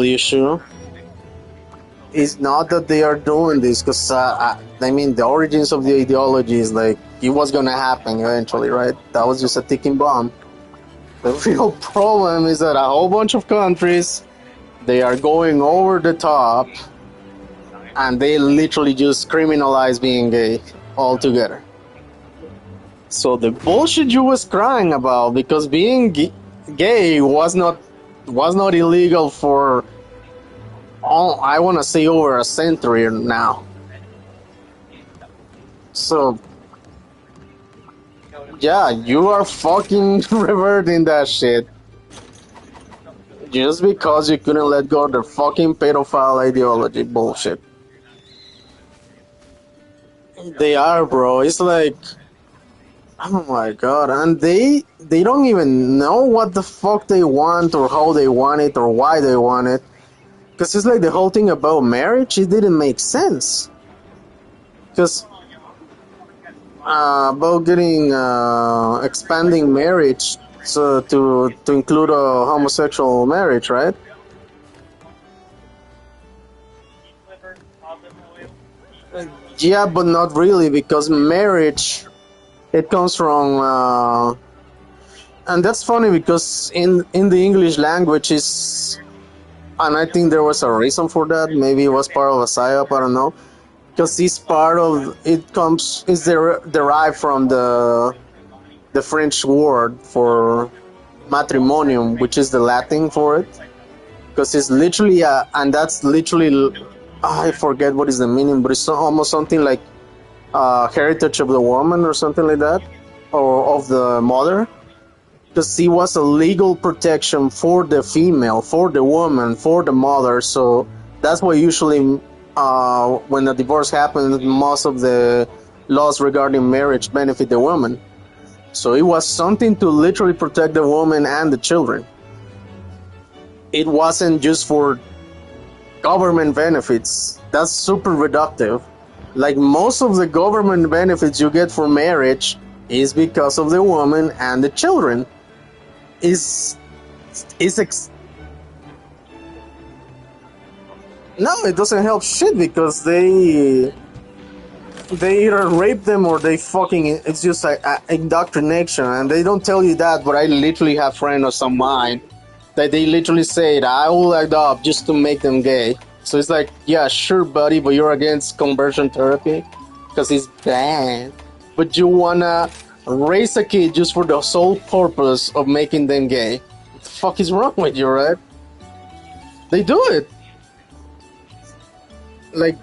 issue is not that they are doing this because I mean the origins of the ideology is like it was gonna happen eventually, right? That was just a ticking bomb. The real problem is that a whole bunch of countries they are going over the top and they literally just criminalize being gay altogether. So the bullshit you was crying about because being gay was not illegal for I want to say over a century now. So yeah, you are fucking reverting that shit just because you couldn't let go of the fucking pedophile ideology bullshit. They are, bro. It's like, oh my god, and they don't even know what the fuck they want or how they want it or why they want it. Because it's like the whole thing about marriage, it didn't make sense. Because about getting expanding marriage to include a homosexual marriage, right? Yeah, but not really because marriage it comes from and that's funny because in the English language is and I think there was a reason for that. Maybe it was part of a psyop, I don't know. Because this part of it comes is derived from the French word for matrimonium, which is the Latin for it. Because it's literally and that's literally I forget what is the meaning, but it's almost something like heritage of the woman or something like that, or of the mother. Because it was a legal protection for the female, for the woman, for the mother. So that's why usually when a divorce happens, most of the laws regarding marriage benefit the woman. So it was something to literally protect the woman and the children. It wasn't just for government benefits. That's super reductive. Like most of the government benefits you get for marriage is because of the woman and the children. No, it doesn't help shit because they either rape them or they fucking it's just like indoctrination, and they don't tell you that, but I literally have friends of mine that they literally say that I will adopt just to make them gay. So it's like, yeah, sure, buddy, but you're against conversion therapy because it's bad, but you wanna raise a kid just for the sole purpose of making them gay. What the fuck is wrong with you, right? They do it. Like,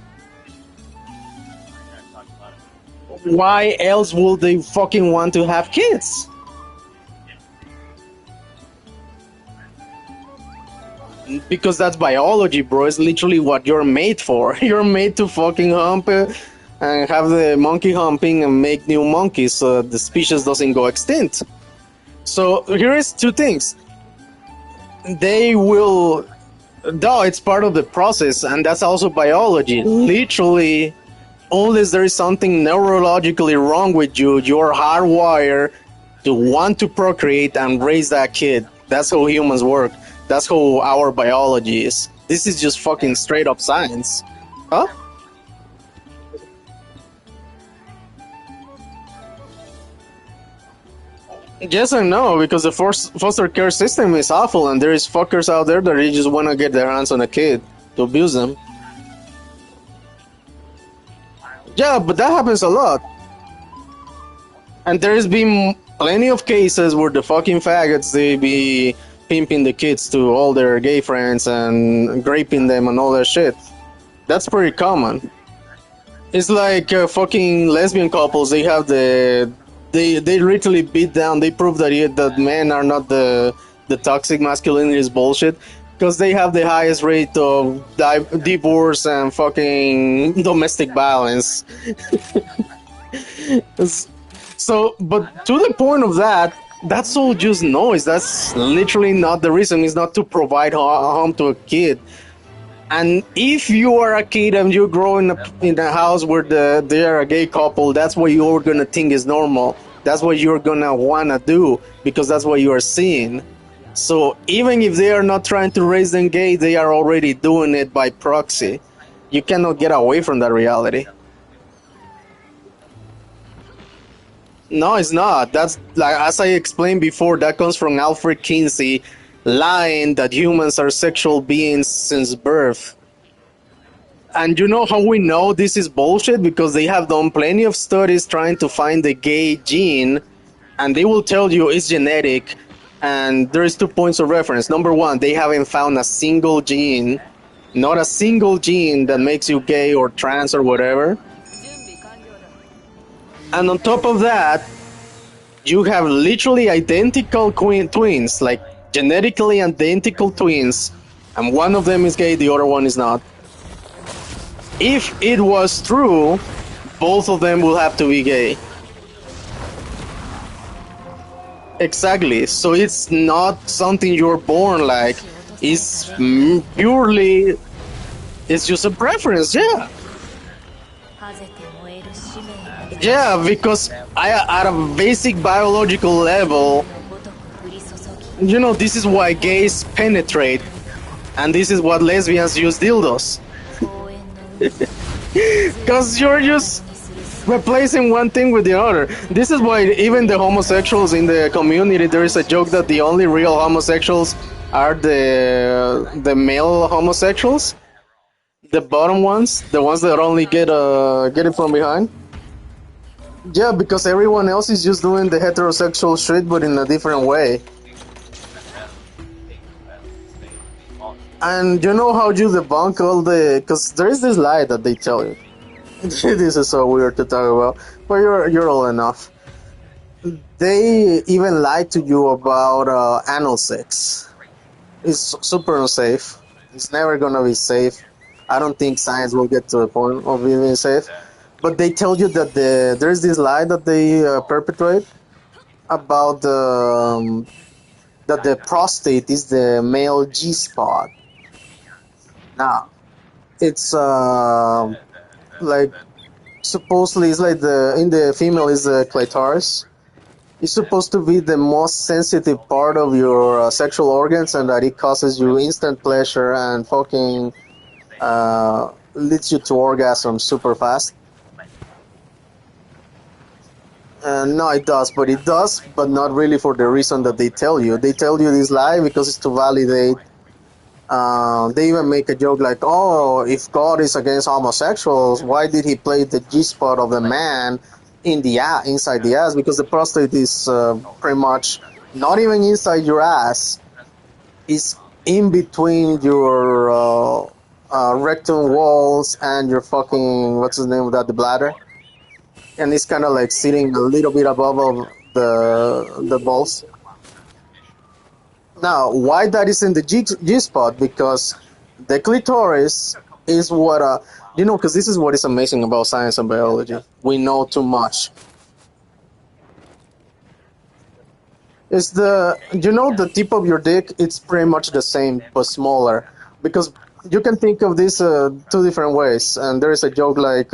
why else would they fucking want to have kids? Because that's biology, bro. It's literally what you're made for. You're made to fucking hump and have the monkey humping and make new monkeys so the species doesn't go extinct. So here is two things. They will, though it's part of the process, and that's also biology. Literally, unless there is something neurologically wrong with you, you're hardwired to want to procreate and raise that kid. That's how humans work. That's how our biology is. This is just fucking straight up science. Huh? Yes and no, because the foster care system is awful, and there is fuckers out there that just want to get their hands on a kid to abuse them. Yeah, but that happens a lot. And there's been plenty of cases where the fucking faggots, they be pimping the kids to all their gay friends and raping them and all that shit. That's pretty common. It's like fucking lesbian couples, they have they literally beat down, they prove that men are not the toxic masculinity is bullshit, because they have the highest rate of divorce and fucking domestic violence. So, but to the point of that, that's all just noise. That's literally not the reason. It's not to provide a home to a kid. And if you are a kid and you're growing up in a house where they are a gay couple, that's what you're gonna think is normal. That's what you're gonna wanna do because that's what you are seeing. So even if they are not trying to raise them gay, they are already doing it by proxy. You cannot get away from that reality. No, it's not. That's like as I explained before. That comes from Alfred Kinsey, lying that humans are sexual beings since birth. And you know how we know this is bullshit? Because they have done plenty of studies trying to find the gay gene, and they will tell you it's genetic. And there is 2 points of reference. Number one, they haven't found a single gene, not a single gene that makes you gay or trans or whatever. And on top of that, you have literally identical twins, like genetically identical twins, and one of them is gay, the other one is not. If it was true, both of them will have to be gay. Exactly. So it's not something you're born like. It's purely, it's just a preference, yeah. Yeah, because at a basic biological level, you know, this is why gays penetrate, and this is what lesbians use dildos. Because you're just replacing one thing with the other. This is why even the homosexuals in the community, there is a joke that the only real homosexuals are the male homosexuals, the bottom ones, the ones that only get it from behind. Yeah, because everyone else is just doing the heterosexual shit, but in a different way. And you know how you debunk all the... Because there is this lie that they tell you. This is so weird to talk about, but you're old enough. They even lie to you about anal sex. It's super unsafe. It's never gonna be safe. I don't think science will get to the point of being safe. But they tell you that there's this lie that they perpetrate about that the prostate is the male G-spot. Now, it's like supposedly it's like in the female is the clitoris. It's supposed to be the most sensitive part of your sexual organs, and that it causes you instant pleasure and fucking leads you to orgasm super fast. No, it does, but not really for the reason that they tell you. They tell you this lie because it's to validate. They even make a joke like, "Oh, if God is against homosexuals, why did He play the G spot of the man inside the ass?" Because the prostate is pretty much not even inside your ass; it's in between your rectum walls and your fucking what's the name of that, the bladder. And it's kind of like sitting a little bit above of the balls. Now, why that is in the G spot? Because the clitoris is what because this is what is amazing about science and biology. We know too much. It's the tip of your dick. It's pretty much the same but smaller, because you can think of this two different ways. And there is a joke like.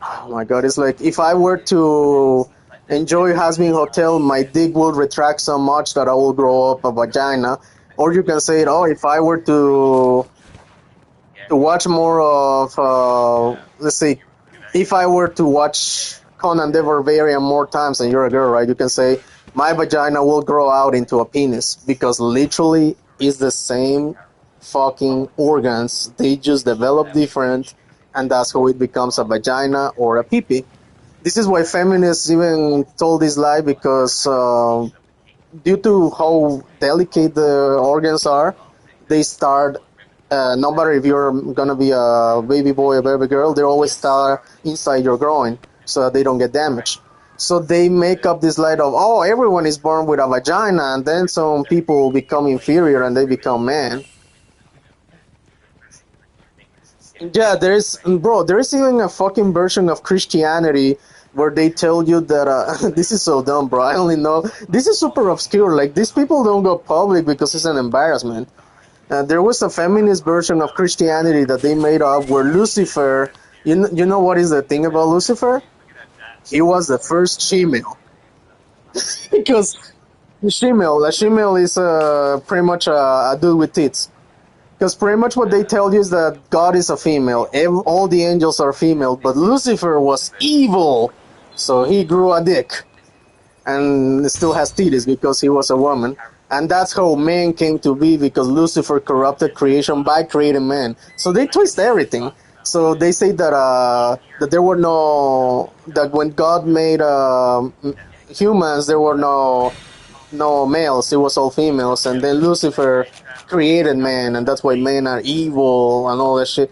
Oh my god, it's like if I were to enjoy Hasbin Hotel, my dick will retract so much that I will grow up a vagina. Or you can say, oh, if I were to watch more of, let's say, if I were to watch Conan the Barbarian more times and you're a girl, right, you can say, my vagina will grow out into a penis, because literally it's the same fucking organs. They just develop different. And that's how it becomes a vagina or a pee-pee. This is why feminists even told this lie, because due to how delicate the organs are, they start, no matter if you're going to be a baby boy or baby girl, they always start inside your groin so that they don't get damaged. So they make up this lie of, oh, everyone is born with a vagina, and then some people become inferior and they become men. Yeah, there is even a fucking version of Christianity where they tell you that, this is so dumb, bro, I only know, this is super obscure, like, these people don't go public because it's an embarrassment. There was a feminist version of Christianity that they made up where Lucifer, you know what is the thing about Lucifer? He was the first female. because Shemale, a shemale is pretty much a dude with tits. Because pretty much what they tell you is that God is a female. All the angels are female, but Lucifer was evil, so he grew a dick and still has titties because he was a woman. And that's how man came to be, because Lucifer corrupted creation by creating man. So they twist everything. So they say that there were no, that when God made humans, there were no males. It was all females, and then Lucifer created man, and that's why men are evil and all that shit.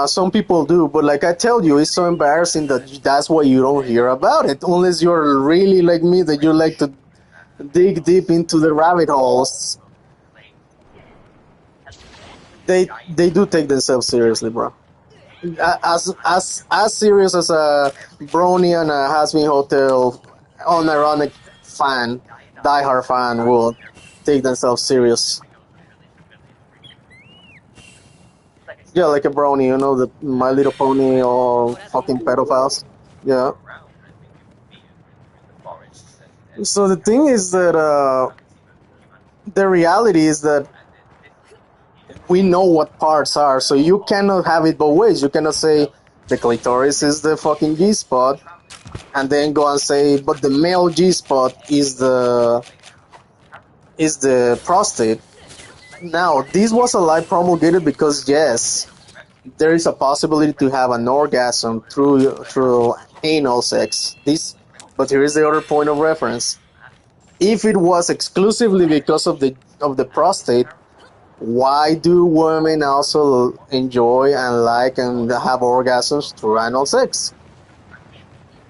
Some people do, but like I tell you, it's so embarrassing that that's why you don't hear about it, unless you're really like me, that you like to dig deep into the rabbit holes. They do take themselves seriously, bro. As serious as a Brony and a Hasbin Hotel unironic fan, diehard fan would take themselves serious. Yeah, like a Brony, you know, the My Little Pony or fucking pedophiles. Yeah. So the thing is that the reality is that we know what parts are, so you cannot have it both ways. You cannot say the clitoris is the fucking G spot, and then go and say, but the male G spot is the prostate. Now, this was a lie promulgated because yes, there is a possibility to have an orgasm through anal sex. But here is the other point of reference. If it was exclusively because of the prostate, why do women also enjoy and like and have orgasms through anal sex?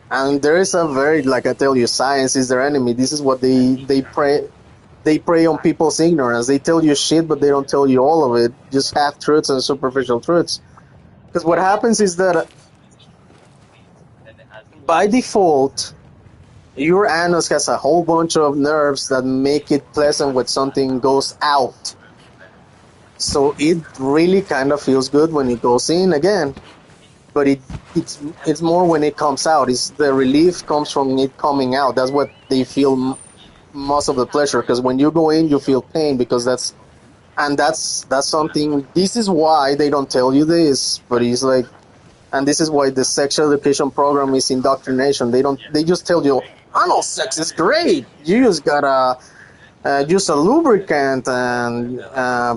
And there is a very, like I tell you, science is their enemy. This is what they prey on people's ignorance. They tell you shit, but they don't tell you all of it. Just half truths and superficial truths. Because what happens is that by default, your anus has a whole bunch of nerves that make it pleasant when something goes out. So it really kind of feels good when it goes in again. But it's more when it comes out. It's the relief comes from it coming out. That's what they feel most of the pleasure. Because when you go in, you feel pain, because that's something. This is why they don't tell you this, but it's like, and this is why the sexual education program is indoctrination. They just tell you anal sex is great. You just gotta use a lubricant and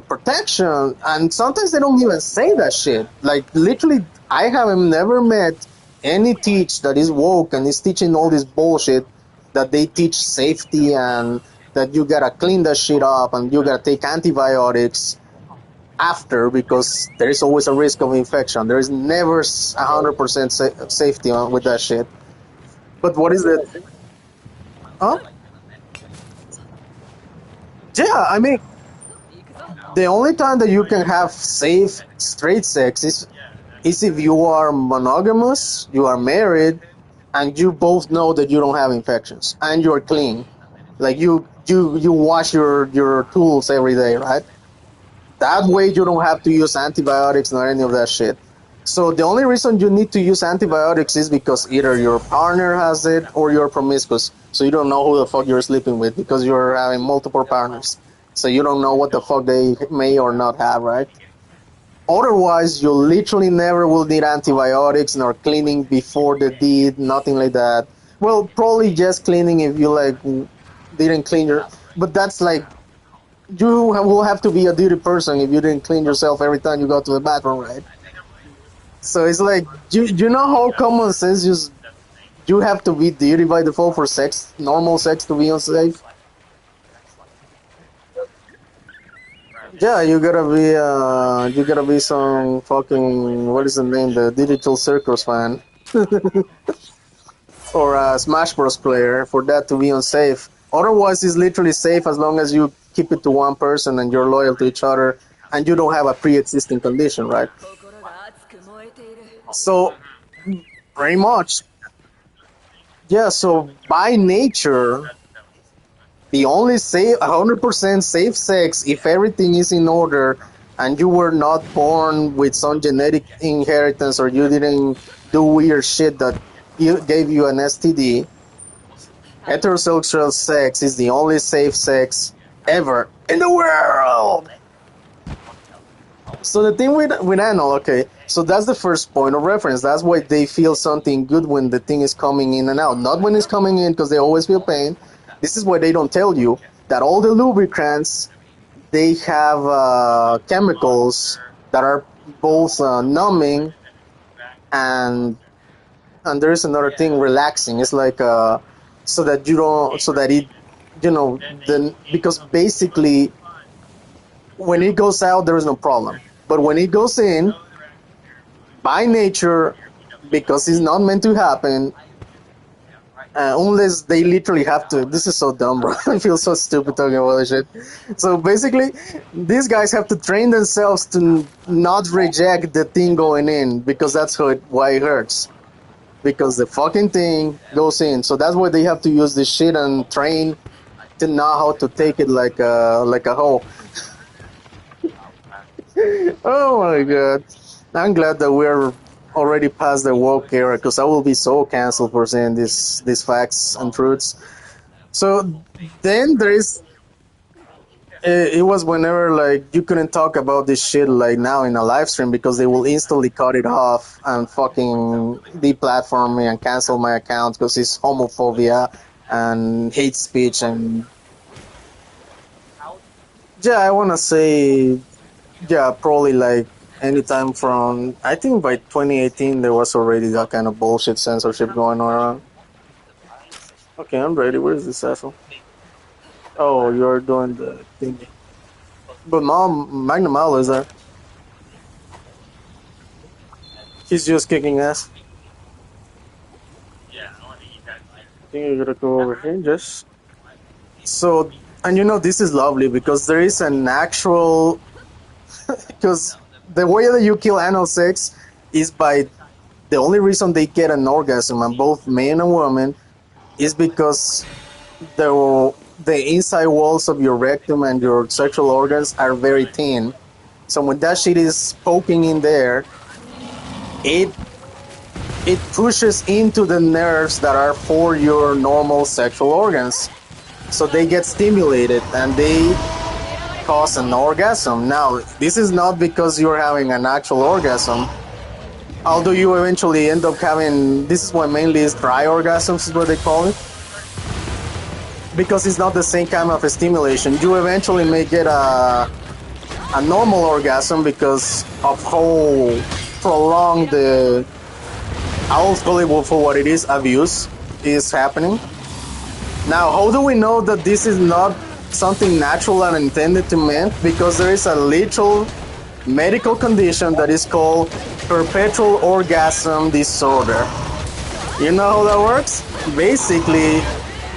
protection, and sometimes they don't even say that shit. Like literally, I have never met any teach that is woke and is teaching all this bullshit that they teach safety and that you gotta clean that shit up and you gotta take antibiotics after, because there is always a risk of infection. There is never 100% safety with that shit. But what is it? Huh? Yeah, I mean, the only time that you can have safe straight sex is if you are monogamous, you are married, and you both know that you don't have infections and you're clean. Like you wash your tools every day, right? That way you don't have to use antibiotics nor any of that shit. So the only reason you need to use antibiotics is because either your partner has it or you're promiscuous. So you don't know who the fuck you're sleeping with because you're having multiple partners. So you don't know what the fuck they may or not have, right? Otherwise, you literally never will need antibiotics nor cleaning before the deed, nothing like that. Well, probably just cleaning if you like didn't clean your. But that's like, you will have to be a dirty person if you didn't clean yourself every time you go to the bathroom, right? So it's like, you know how common sense just you have to be dirty by default for sex, normal sex, to be unsafe. Yeah, you gotta be some fucking, what is the name, the Digital Circus fan or a Smash Bros player for that to be unsafe. Otherwise, it's literally safe as long as you keep it to one person and you're loyal to each other and you don't have a pre-existing condition, right? So, pretty much, yeah. So by nature, the only safe, 100% safe sex, if everything is in order and you were not born with some genetic inheritance or you didn't do weird shit that gave you an STD, Heterosexual sex is the only safe sex ever in the world. So the thing with anal, okay, so that's the first point of reference. That's why they feel something good when the thing is coming in and out, not when it's coming in because they always feel pain. This is why they don't tell you that all the lubricants they have chemicals that are both numbing and there is another thing, relaxing. It's like so that you don't, so that it, then because basically when it goes out there is no problem, but when it goes in, by nature, because it's not meant to happen, unless they literally have to. This is so dumb, bro. I feel so stupid talking about this shit. So basically, these guys have to train themselves to not reject the thing going in because that's why it hurts. Because the fucking thing goes in. So that's why they have to use this shit and train to know how to take it like a hoe. Oh my god. I'm glad that we're already past the woke era because I will be so canceled for saying these facts and truths. So then there is it was whenever like you couldn't talk about this shit like now in a live stream because they will instantly cut it off and fucking deplatform me and cancel my account because it's homophobia and hate speech. And yeah, I want to say, yeah, probably like anytime from, I think by 2018 there was already that kind of bullshit censorship going on. Okay, I'm ready. Where's this asshole? Oh, you're doing the thing. But Magnum Malo is there. He's just kicking ass. I think you're gonna go over here, just. So, and this is lovely because there is an actual. Because the way that you kill anal sex is by. The only reason they get an orgasm, and both men and women, is because the inside walls of your rectum and your sexual organs are very thin. So when that shit is poking in there, it pushes into the nerves that are for your normal sexual organs. So they get stimulated and they cause an orgasm. Now, this is not because you're having an actual orgasm. Although you eventually end up having, this is why mainly is dry orgasms is what they call it. Because it's not the same kind of a stimulation. You eventually may get a normal orgasm because of how prolonged I will call it for what it is, abuse is happening. Now, how do we know that this is not something natural and intended to men? Because there is a literal medical condition that is called perpetual orgasm disorder. You know how that works? Basically,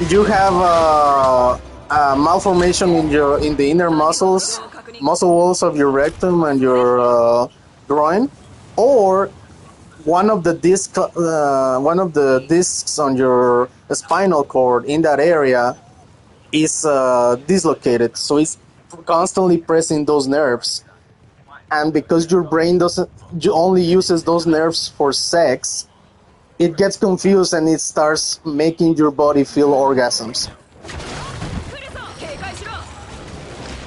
you have a malformation in the inner muscle walls of your rectum and your groin, or one of the discs on your spinal cord in that area is dislocated, so it's constantly pressing those nerves. And because your brain only uses those nerves for sex, it gets confused and it starts making your body feel orgasms.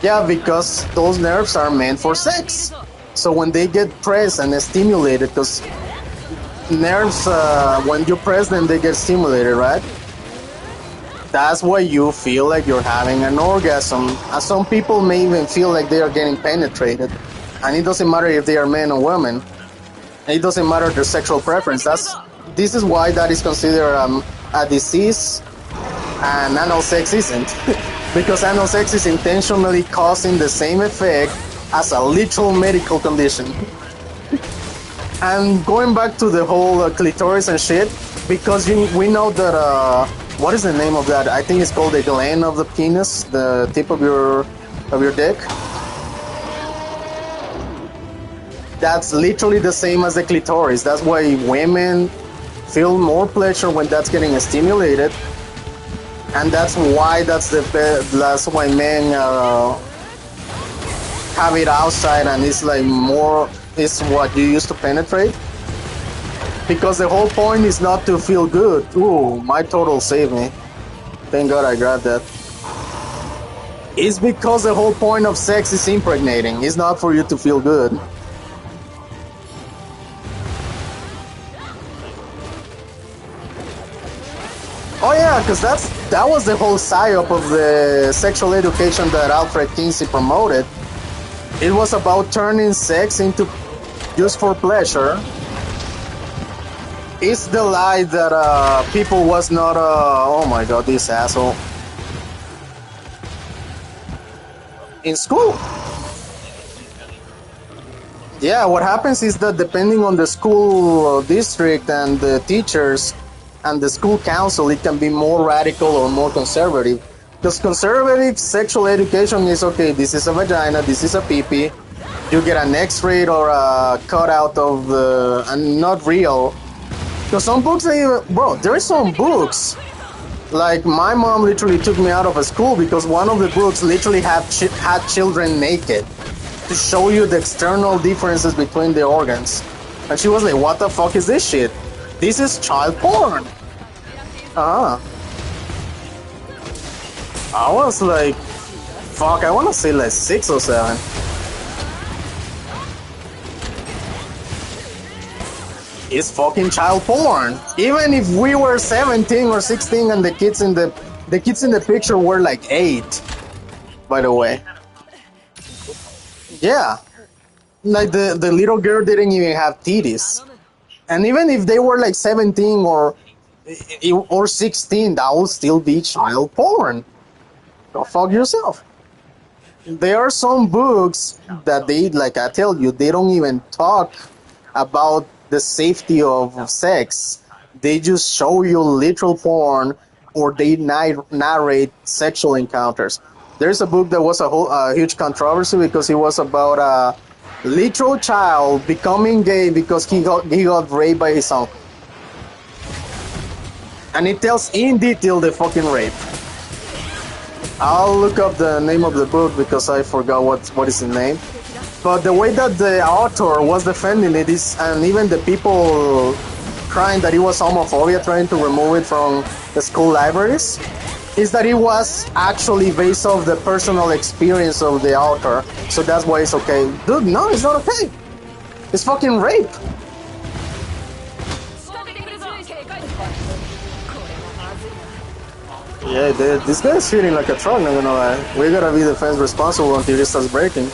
Yeah, because those nerves are meant for sex. So when they get pressed and stimulated, because nerves, when you press them, they get stimulated, right? That's why you feel like you're having an orgasm. And some people may even feel like they are getting penetrated. And it doesn't matter if they are men or women. It doesn't matter their sexual preference. This is why that is considered a disease, and anal sex isn't. Because anal sex is intentionally causing the same effect as a literal medical condition. And going back to the whole clitoris and shit, because we know that, what is the name of that? I think it's called the gland of the penis, the tip of your dick. That's literally the same as the clitoris. That's why women feel more pleasure when that's getting stimulated, and that's why men have it outside, and it's like more is what you used to penetrate. Because the whole point is not to feel good. Ooh, my total saved me. Thank God I grabbed that. It's because the whole point of sex is impregnating. It's not for you to feel good. Oh yeah, because that was the whole psyop of the sexual education that Alfred Kinsey promoted. It was about turning sex into just for pleasure. It's the lie that people was not. Oh my God, this asshole. In school. Yeah, what happens is that depending on the school district and the teachers and the school council, it can be more radical or more conservative. Because conservative sexual education is okay, this is a vagina, this is a pee-pee. You get an X-ray or a cutout of the, and not real. Because some books, bro, there are some books. Like my mom literally took me out of a school because one of the books literally had children naked to show you the external differences between the organs. And she was like, what the fuck is this shit? This is child porn. I was like, fuck, I want to say like 6 or 7. It's fucking child porn. Even if we were 17 or 16 and the kids in the picture were like 8, by the way. Yeah. Like the little girl didn't even have titties. And even if they were like 17 or 16, that would still be child porn. Go fuck yourself. There are some books that they, like I tell you, they don't even talk about the safety of sex. They just show you literal porn or they narrate sexual encounters. There's a book that was a huge controversy because it was about a literal child becoming gay because he got raped by his uncle. And it tells in detail the fucking rape. I'll look up the name of the book because I forgot what is the name. But the way that the author was defending it is, and even the people crying that it was homophobia, trying to remove it from the school libraries, is that it was actually based off the personal experience of the author. So that's why it's okay. Dude, no, it's not okay. It's fucking rape. Yeah, this guy's feeling like a truck, not gonna lie. We gotta be the fans responsible until he starts breaking.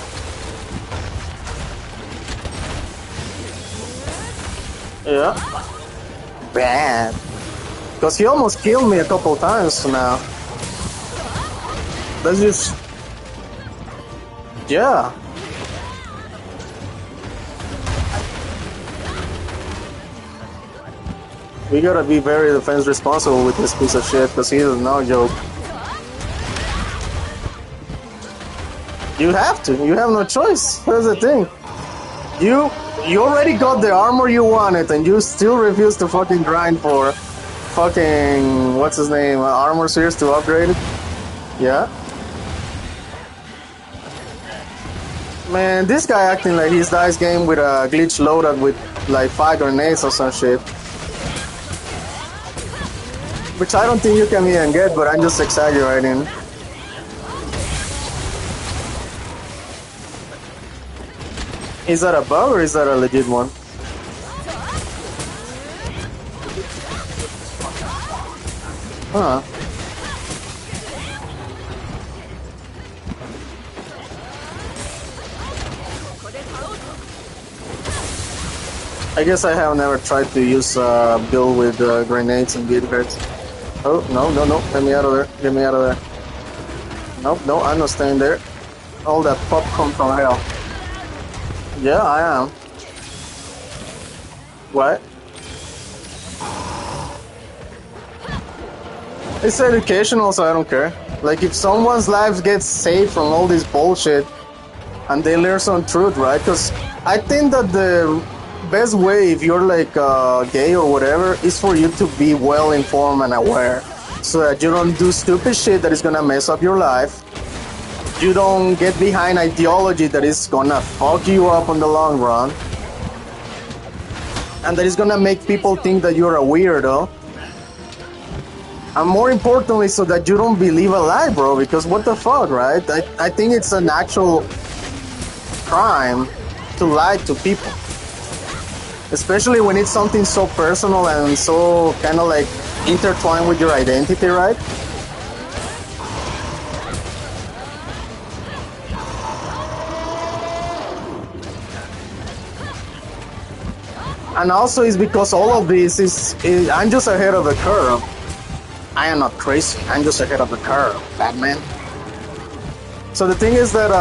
Yeah. Bad. Because he almost killed me a couple times now. Let's just... Yeah. We gotta be very defense responsible with this piece of shit, because he is no joke. You have to. You have no choice. That's the thing. You already got the armor you wanted, and you still refuse to fucking grind for fucking... What's his name? Armor Series to upgrade it? Yeah? Man, this guy acting like he's dice game with a glitch loaded with like 5 grenades or some shit. Which I don't think you can even get, but I'm just exaggerating. Is that a bug or is that a legit one? Huh. I guess I have never tried to use build with grenades and beat hurts. Oh, no, no, no. Get me out of there. Get me out of there. Nope, no, I'm not staying there. All that popcorn from hell. Yeah, I am. What? It's educational, so I don't care. Like, if someone's life gets saved from all this bullshit and they learn some truth, right? Because I think that the best way, if you're like gay or whatever, is for you to be well informed and aware, so that you don't do stupid shit that is gonna mess up your life. You don't get behind ideology that is gonna fuck you up on the long run, and that is gonna make people think that you're a weirdo. And more importantly, so that you don't believe a lie, bro. Because what the fuck, right? I think it's an actual crime to lie to people, especially when it's something so personal and so kind of like intertwined with your identity, right? And also, it's because all of this is I'm just ahead of the curve. I am not crazy. I'm just ahead of the curve, Batman. So the thing is that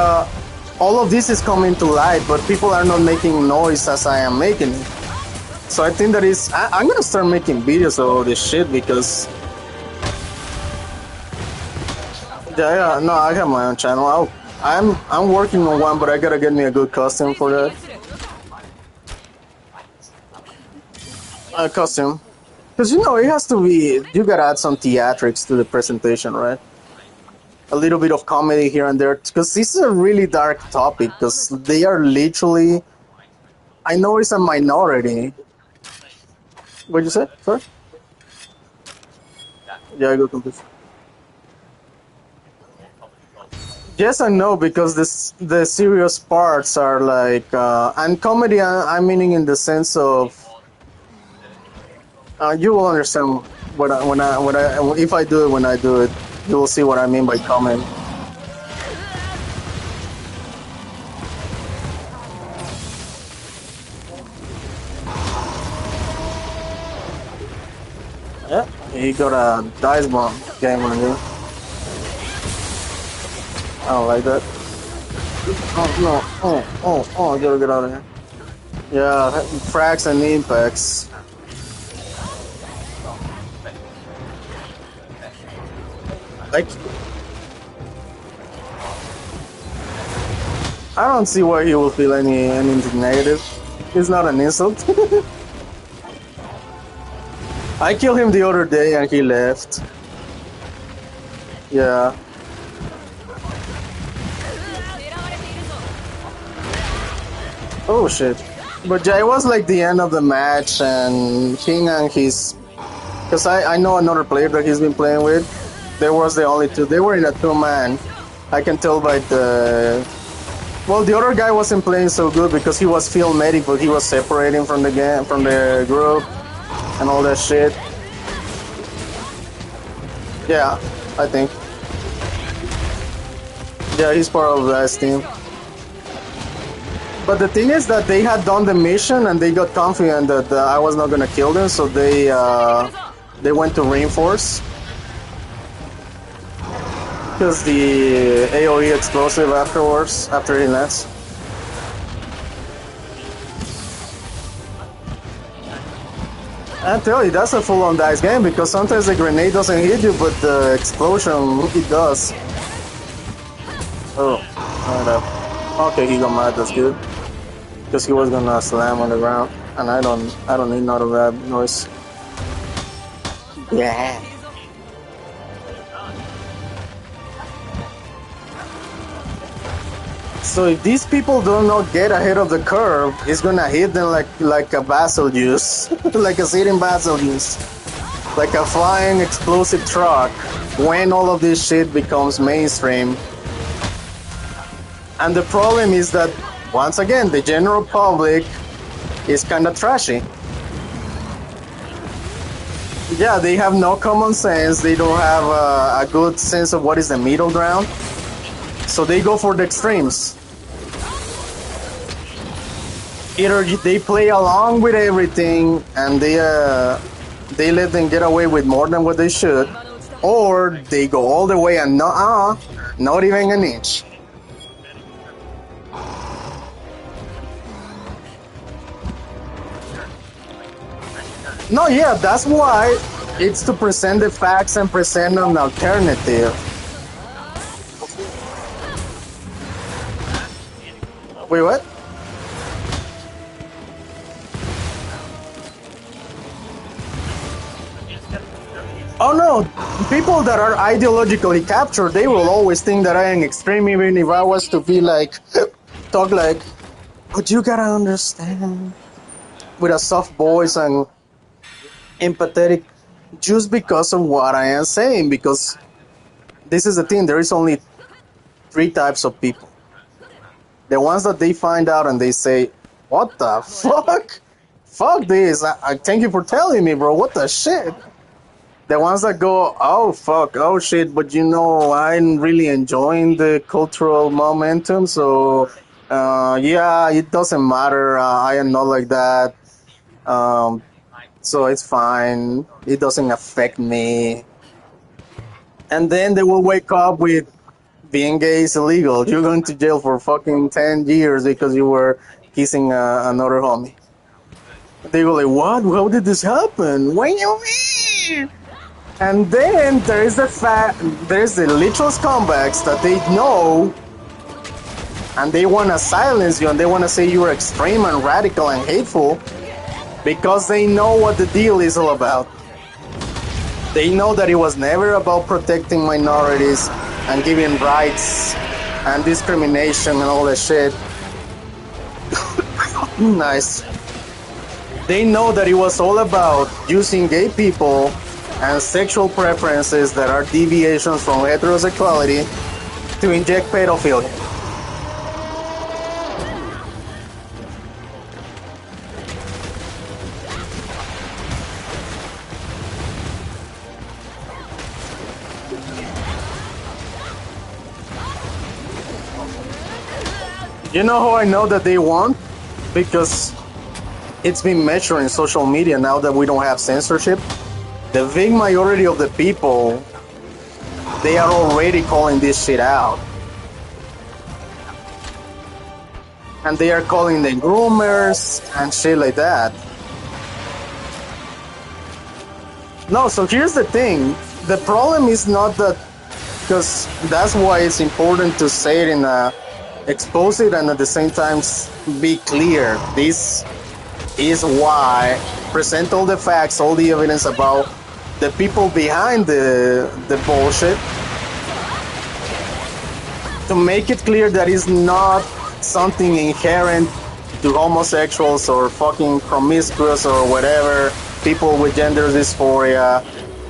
all of this is coming to light, but people are not making noise as I am making it. So I think that I'm gonna start making videos of all this shit because yeah, no, I have my own channel. I'm working on one, but I gotta get me a good costume for that. A costume, because it has to be. You gotta add some theatrics to the presentation, right? A little bit of comedy here and there, because this is a really dark topic. Because they are literally, I know it's a minority. What'd you say? Sorry. Yeah, I got confused. Yes and no, because the serious parts are like, and comedy. I'm meaning in the sense of, you will understand if I do it when I do it, you will see what I mean by comedy. Yeah, he got a dice bomb game on you. I don't like that. Oh no! Oh! I gotta get out of here. Yeah, frags and impacts. Like, I don't see why he will feel anything negative. It's not an insult. I killed him the other day and he left. Yeah. Oh shit. But yeah, it was like the end of the match and King and his... Because I know another player that he's been playing with. There was the only two. They were in a two-man. I can tell by the... Well, the other guy wasn't playing so good because he was field medic, but he was separating from the game, from the group, and all that shit. Yeah, I think. Yeah, he's part of that team. But the thing is that they had done the mission and they got confident that I was not gonna kill them, so they went to reinforce. Because the AoE explosive afterwards, after he lands. I tell you, that's a full-on dice game because sometimes the grenade doesn't hit you, but the explosion, it does. Oh, okay, he got mad, that's good. Because he was gonna slam on the ground, and I don't need none of that noise. Yeah. So if these people do not get ahead of the curve, it's gonna hit them like a basilius, like a sitting basilius, like a flying explosive truck. When all of this shit becomes mainstream, and the problem is that once again the general public is kind of trashy. Yeah, they have no common sense. They don't have a good sense of what is the middle ground. So they go for the extremes. Either they play along with everything and they let them get away with more than what they should, or they go all the way and not even an inch. No, yeah, that's why it's to present the facts and present an alternative. Wait, what? Oh no, people that are ideologically captured, they will always think that I am extreme, even if I was to be like, talk like, but you gotta understand, with a soft voice and empathetic just because of what I am saying. Because this is the thing: there is only three types of people. The ones that they find out and they say, "What the fuck? Fuck this! I thank you for telling me, bro. What the shit?" The ones that go, "Oh fuck, oh shit," but I'm really enjoying the cultural momentum, so yeah, it doesn't matter. I am not like that, um, so it's fine. It doesn't affect me. And then they will wake up with being gay is illegal. You're going to jail for fucking 10 years because you were kissing another homie. They go like, "What? How did this happen? What do you mean?" And then there's the literal scumbags that they know, and they want to silence you, and they want to say you're extreme and radical and hateful because they know what the deal is all about. They know that it was never about protecting minorities and giving rights and discrimination and all that shit. Nice. They know that it was all about using gay people and sexual preferences that are deviations from heterosexuality to inject pedophilia. You know how I know that they won? Because it's been measured in social media now that we don't have censorship. The big majority of the people, they are already calling this shit out. And they are calling them groomers and shit like that. No, so here's the thing. The problem is not that, because that's why it's important to say it in a, expose it and at the same time be clear. This is why, present all the facts, all the evidence about the people behind the bullshit, to make it clear that it's not something inherent to homosexuals or fucking promiscuous or whatever, people with gender dysphoria,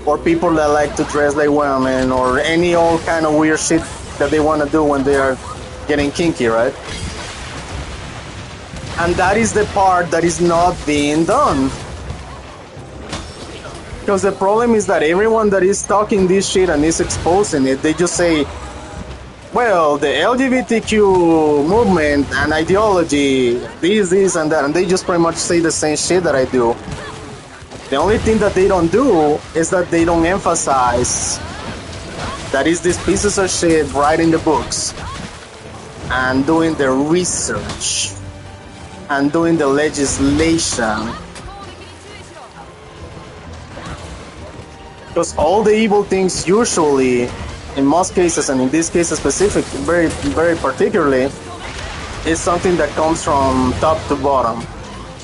or people that like to dress like women, or any old kind of weird shit that they want to do when they are getting kinky, right? And that is the part that is not being done. Because the problem is that everyone that is talking this shit and is exposing it, they just say, well, the LGBTQ movement and ideology, this, and that, and they just pretty much say the same shit that I do. The only thing that they don't do is that they don't emphasize that is these pieces of shit writing the books and doing the research and doing the legislation. Because all the evil things usually, in most cases, and in this case specifically, very particularly, is something that comes from top to bottom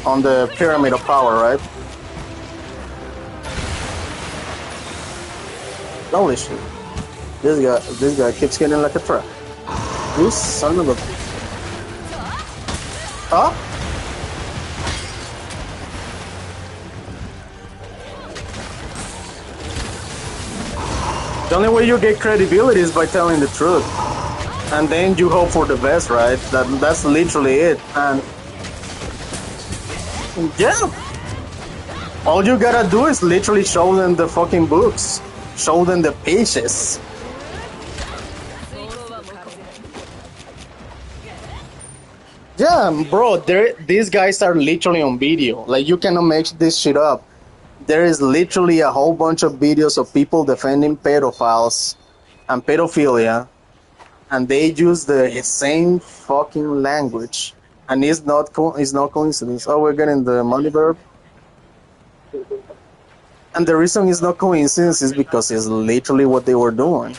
on the pyramid of power, right? Holy shit. This guy keeps getting like a truck. You son of a... Huh? The only way you get credibility is by telling the truth. And then you hope for the best, right? That's literally it. And yeah. All you gotta do is literally show them the fucking books. Show them the pages. Yeah, bro, these guys are literally on video. Like, you cannot make this shit up. There is literally a whole bunch of videos of people defending pedophiles and pedophilia, and they use the same fucking language. And it's not coincidence. Oh, we're getting the money verb. And the reason it's not coincidence is because it's literally what they were doing.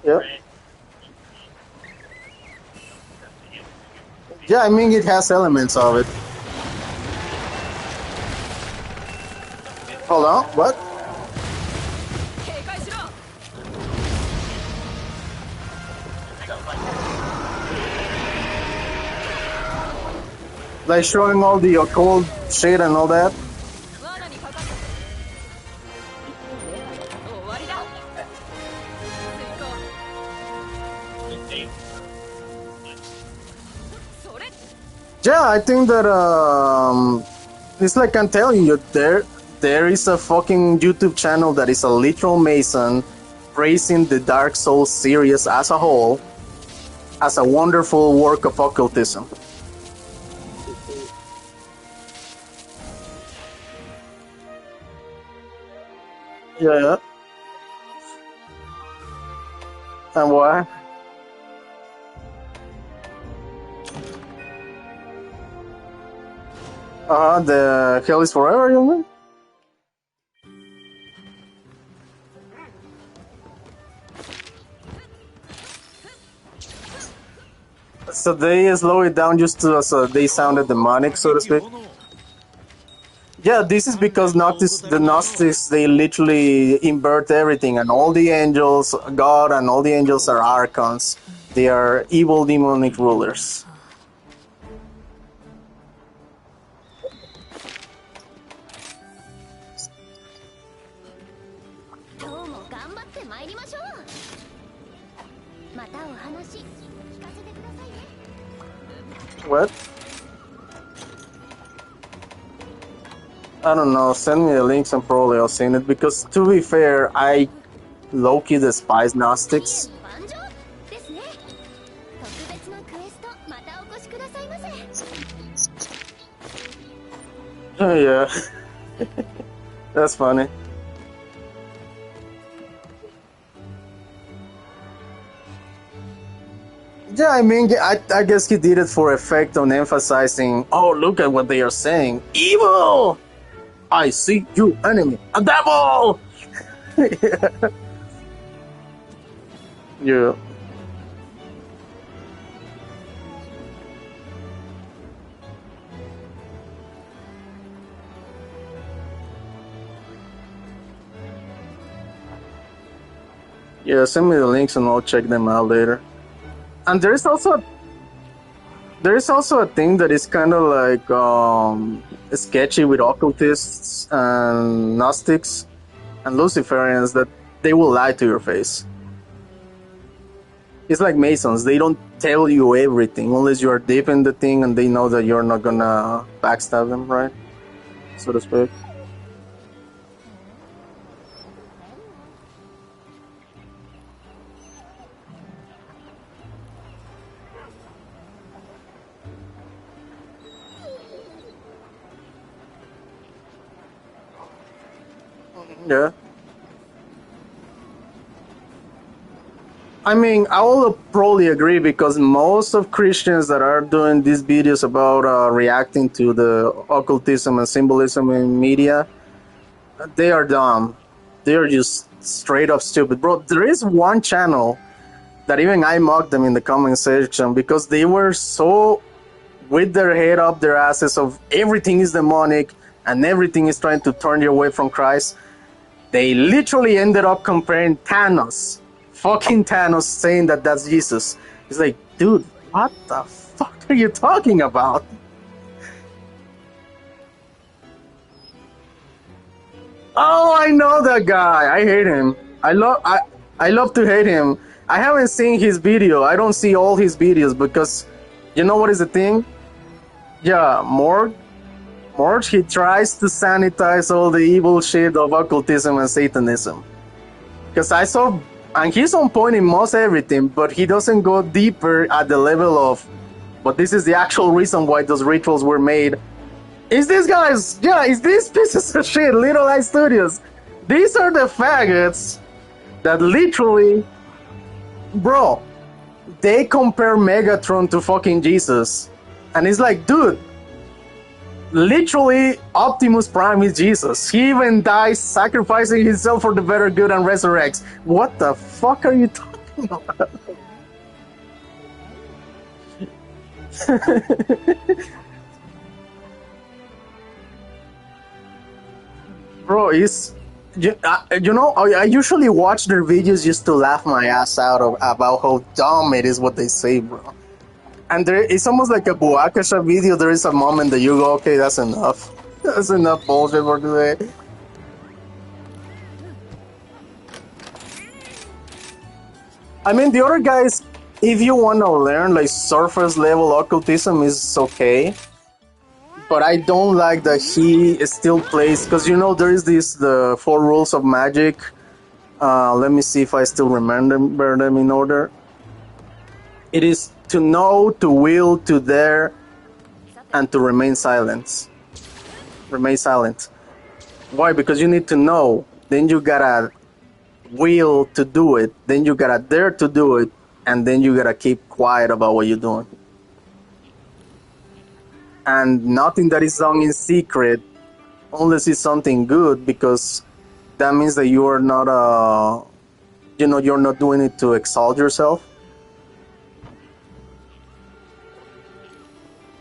Yep. Yeah, I mean, it has elements of it. Hold on, what? Like showing all the occult shit and all that. Yeah, I think that it's like I'm telling you, there is a fucking YouTube channel that is a literal Mason praising the Dark Souls series as a whole as a wonderful work of occultism. Yeah. And why? The Hell is Forever, you mean? So they slow it down just to so they sounded demonic, so to speak. Yeah, this is because the Gnostics, they literally invert everything, and all the angels, God and all the angels are archons. They are evil demonic rulers. What? I don't know, send me the links and probably I'll seen it, because to be fair, I low-key despise Gnostics. Yeah, that's funny. Yeah, I mean, I guess he did it for effect on emphasizing, oh, look at what they are saying. Evil! I see you, enemy. A devil! Yeah. Yeah, send me the links and I'll check them out later. And there is also a thing that is kind of like sketchy with occultists and Gnostics and Luciferians, that they will lie to your face. It's like Masons; they don't tell you everything unless you are deep in the thing and they know that you're not gonna backstab them, right? So to speak. Yeah. I mean, I will probably agree, because most of Christians that are doing these videos about reacting to the occultism and symbolism in media, they are dumb. They are just straight up stupid. Bro, there is one channel that even I mocked them in the comment section because they were so with their head up their asses of everything is demonic and everything is trying to turn you away from Christ. They literally ended up comparing Thanos, fucking Thanos, saying that that's Jesus. It's like, dude, what the fuck are you talking about? Oh, I know that guy. I hate him. I love to hate him. I haven't seen his video. I don't see all his videos because you know what is the thing? Yeah, Morg, he tries to sanitize all the evil shit of occultism and Satanism. Because I saw, and he's on point in most everything, but he doesn't go deeper at the level of, but this is the actual reason why those rituals were made. Is these guys, yeah, is these pieces of shit, Little Eye Studios. These are the faggots that literally, bro, they compare Megatron to fucking Jesus. And it's like, dude, literally Optimus Prime is Jesus. He even dies sacrificing himself for the better good and resurrects. What the fuck are you talking about? Bro, you know, I usually watch their videos just to laugh my ass out about how dumb it is what they say, bro. And it's almost like a Buakasha video. There is a moment that you go, okay, that's enough. That's enough bullshit for today. I mean, the other guys, if you want to learn like surface level occultism, is okay. But I don't like that he still plays, because you know there is the 4 rules of magic. Let me see if I still remember them in order. It is to know, to will, to dare, and to remain silent. Remain silent. Why? Because you need to know. Then you gotta will to do it. Then you gotta dare to do it. And then you gotta keep quiet about what you're doing. And nothing that is done in secret, unless it's something good, because that means that you are not, you're not doing it to exalt yourself.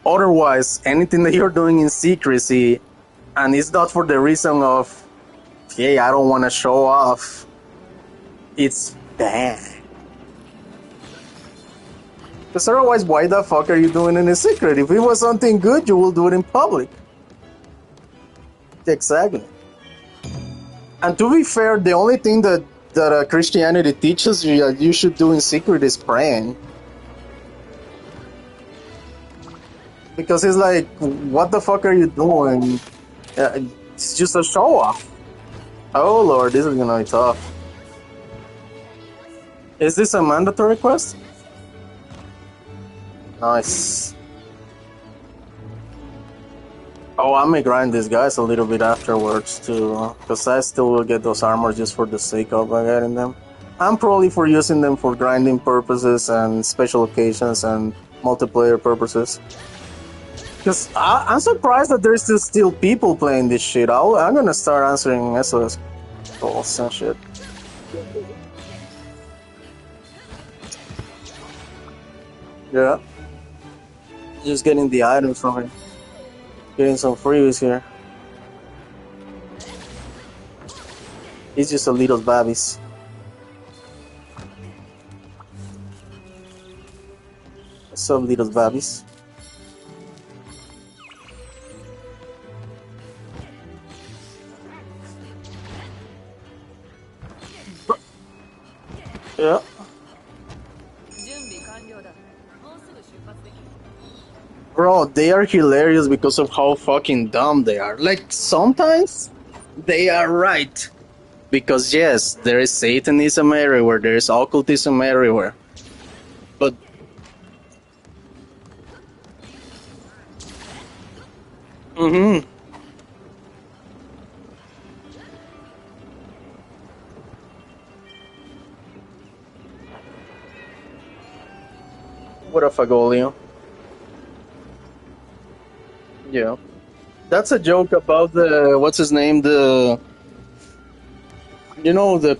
Otherwise, anything that you're doing in secrecy, and it's not for the reason of, hey, I don't want to show off, it's bad. Because otherwise, why the fuck are you doing it in secret? If it was something good, you will do it in public. Exactly. And to be fair, the only thing that Christianity teaches you that you should do in secret is praying. Because it's like, what the fuck are you doing? It's just a show off. Oh lord, this is gonna be tough. Is this a mandatory quest? Nice. Oh, I may grind these guys a little bit afterwards too, because I still will get those armors just for the sake of getting them. I'm probably for using them for grinding purposes and special occasions and multiplayer purposes. Because I'm surprised that there's still people playing this shit. I'm gonna start answering SOS calls and shit. Yeah. Just getting the items from it. Getting some freebies here. He's just a little babbies. What's up, little babbies? Yeah. Bro, they are hilarious because of how fucking dumb they are. Like, sometimes they are right. Because yes, there is Satanism everywhere, there is occultism everywhere. But what a fagolio. Yeah. That's a joke about the, what's his name, the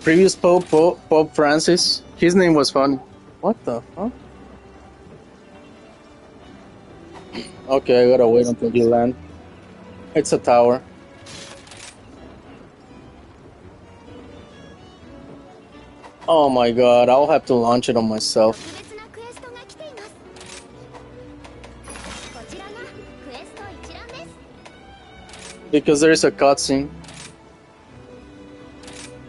previous Pope Francis. His name was funny. What the fuck? Okay, I gotta wait until you land. It's a tower. Oh my god, I'll have to launch it on myself. Because there is a cutscene.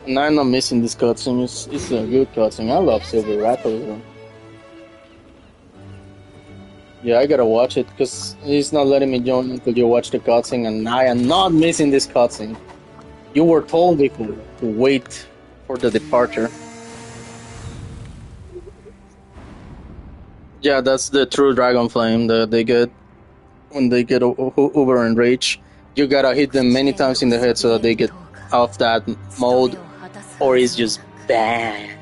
And I'm not missing this cutscene. It's a good cutscene. I love Silver Rappers. Yeah, I gotta watch it because he's not letting me join until you watch the cutscene, and I am not missing this cutscene. You were told before to wait for the departure. Yeah, that's the true Dragon Flame that they get when they get uber enraged. You gotta hit them many times in the head so that they get off that mode, or it's just bad.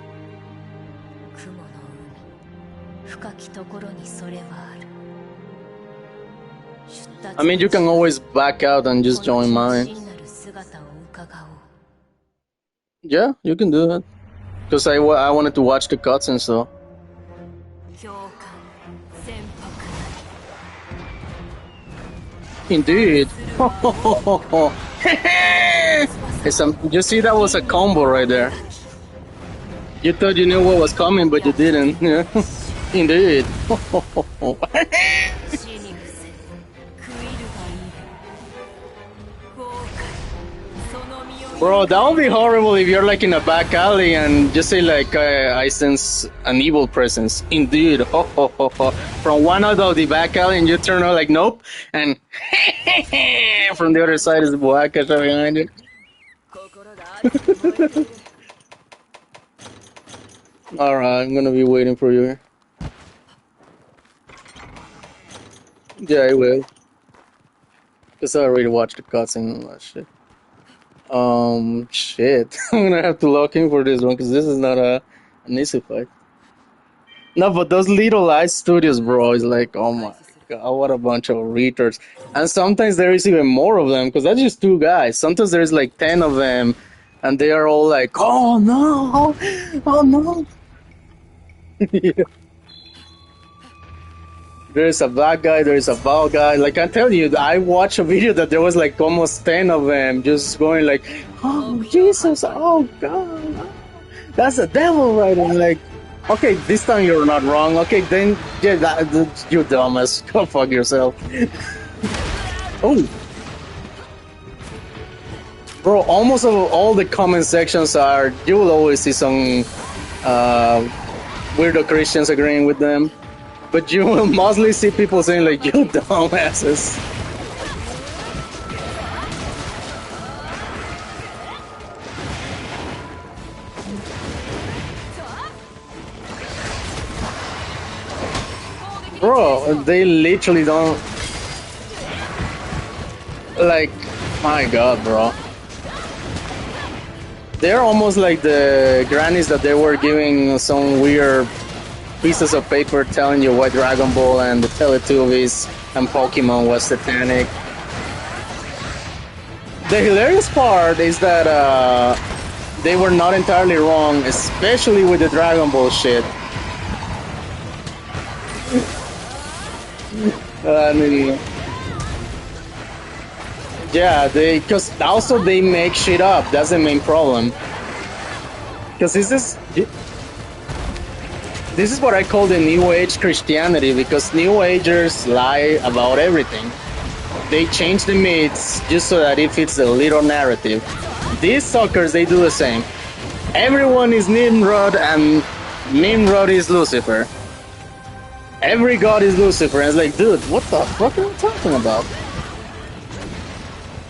I mean, you can always back out and just join mine. Yeah, you can do that. Because I wanted to watch the cutscenes, so. Indeed. You see, that was a combo right there. You thought you knew what was coming, but you didn't. Yeah. Indeed. Bro, that would be horrible if you're like in a back alley and just say like, I sense an evil presence. Indeed. Ho, ho, ho, ho. From one out of the back alley and you turn out like, nope. And from the other side is the Boaka behind it. Alright, I'm gonna be waiting for you here. Yeah, I will. Because I already watched the cutscene and all that shit. Shit. I'm gonna have to log in for this one because this is not an easy fight. No, but those little ice studios, bro, is like, oh my god, what a bunch of retards. And sometimes there is even more of them because that's just two guys. Sometimes there's like 10 of them and they are all like, oh no, oh no. Yeah. There's a black guy, there's a bald guy. Like I tell you, I watched a video that there was like almost 10 of them just going like, oh Jesus, oh God, that's the devil, right? And like, okay, this time you're not wrong. Okay, then yeah, you dumbass, go fuck yourself. Oh, bro, almost all the comment sections are. You will always see some weirdo Christians agreeing with them. But you will mostly see people saying like, you dumbasses. Bro, they literally don't... Like, my god, bro. They're almost like the grannies that they were giving some weird pieces of paper telling you why Dragon Ball and the Teletubbies and Pokemon was satanic. The hilarious part is that they were not entirely wrong, especially with the Dragon Ball shit. I mean, yeah, because also they make shit up. That's the main problem. Because this is what I call the New Age Christianity, because New Agers lie about everything. They change the myths just so that it fits the little narrative. These suckers, they do the same. Everyone is Nimrod and Nimrod is Lucifer. Every god is Lucifer. And it's like, dude, what the fuck are you talking about?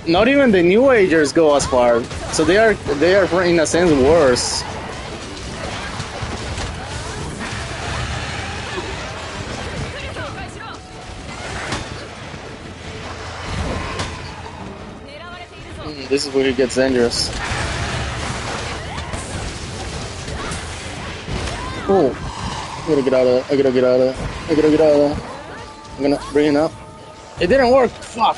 Not even the New Agers go as far. So they are in a sense worse. This is where it gets dangerous. Oh, I gotta get out of there. I gotta get out of there. I gotta get out of there. I'm gonna bring it up. It didn't work. Fuck.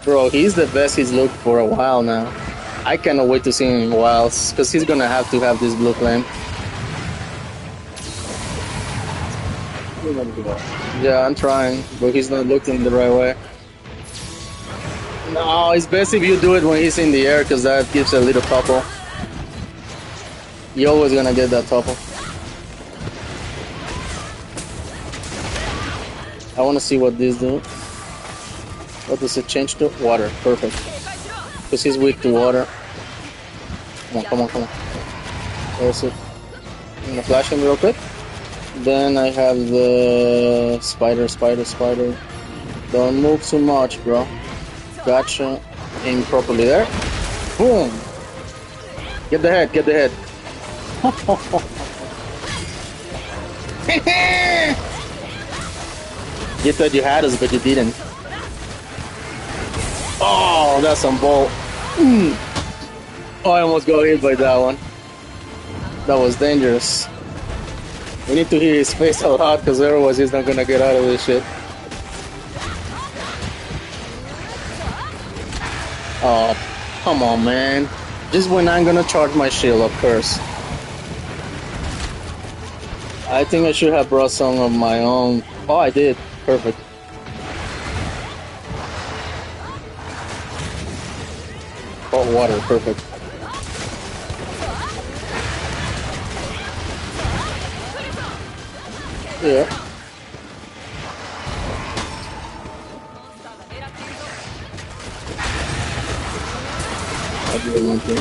Bro, he's the best he's looked for a while now. I cannot wait to see him in Wilds, because he's gonna have to have this blue flame. Yeah, I'm trying, but he's not looking the right way. No, it's best if you do it when he's in the air, because that gives a little topple. You're always gonna get that topple. I wanna see what this do. What does it change to? Water, perfect. Because he's weak to water. Come on, come on, come on. There's it. I'm gonna flash him real quick. Then I have the spider. Don't move too much, bro. Gotcha. Aim properly there. Boom! Get the head, get the head. You thought you had us, but you didn't. Oh, that's some bull. Oh, I almost got hit by that one. That was dangerous. We need to hit his face a lot, because otherwise he's not gonna get out of this shit. Oh, come on, man. Just when I'm gonna charge my shield, of course. I think I should have brought some of my own. Oh, I did. Perfect. Hot water, perfect. Yeah. I do want to.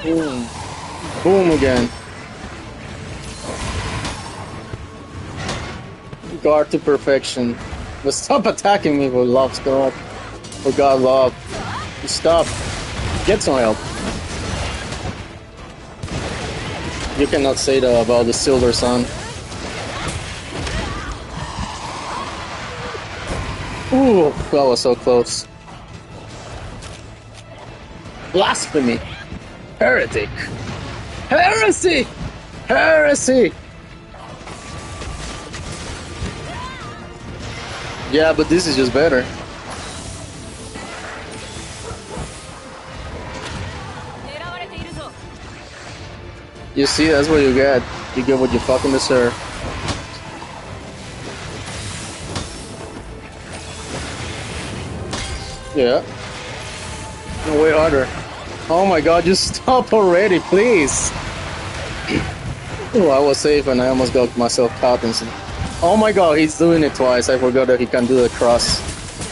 Boom. Boom again. Guard to perfection. But stop attacking me for love's God. For God love. Stop. Get some help. You cannot say that about the Silver Sun. Ooh, that was so close. Blasphemy! Heretic! Heresy! Heresy! Yeah, but this is just better. You see, that's what you get. You get what you fucking deserve. Yeah. No, way harder. Oh my god, just stop already, please. Oh, I was safe and I almost got myself caught in some... Oh my god, he's doing it twice. I forgot that he can do the cross.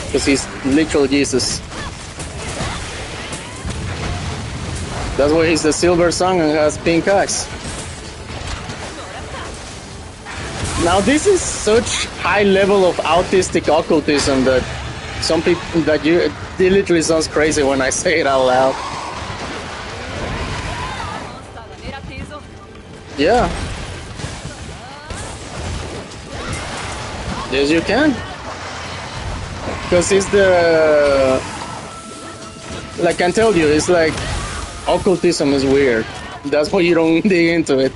Because he's literal Jesus. That's why he's the Silver Sun and has pink eyes. Now this is such high level of autistic occultism that some people that it literally sounds crazy when I say it out loud. Yeah. Yes, you can. Because it's the... Like I can tell you, it's like... Occultism is weird. That's why you don't dig into it.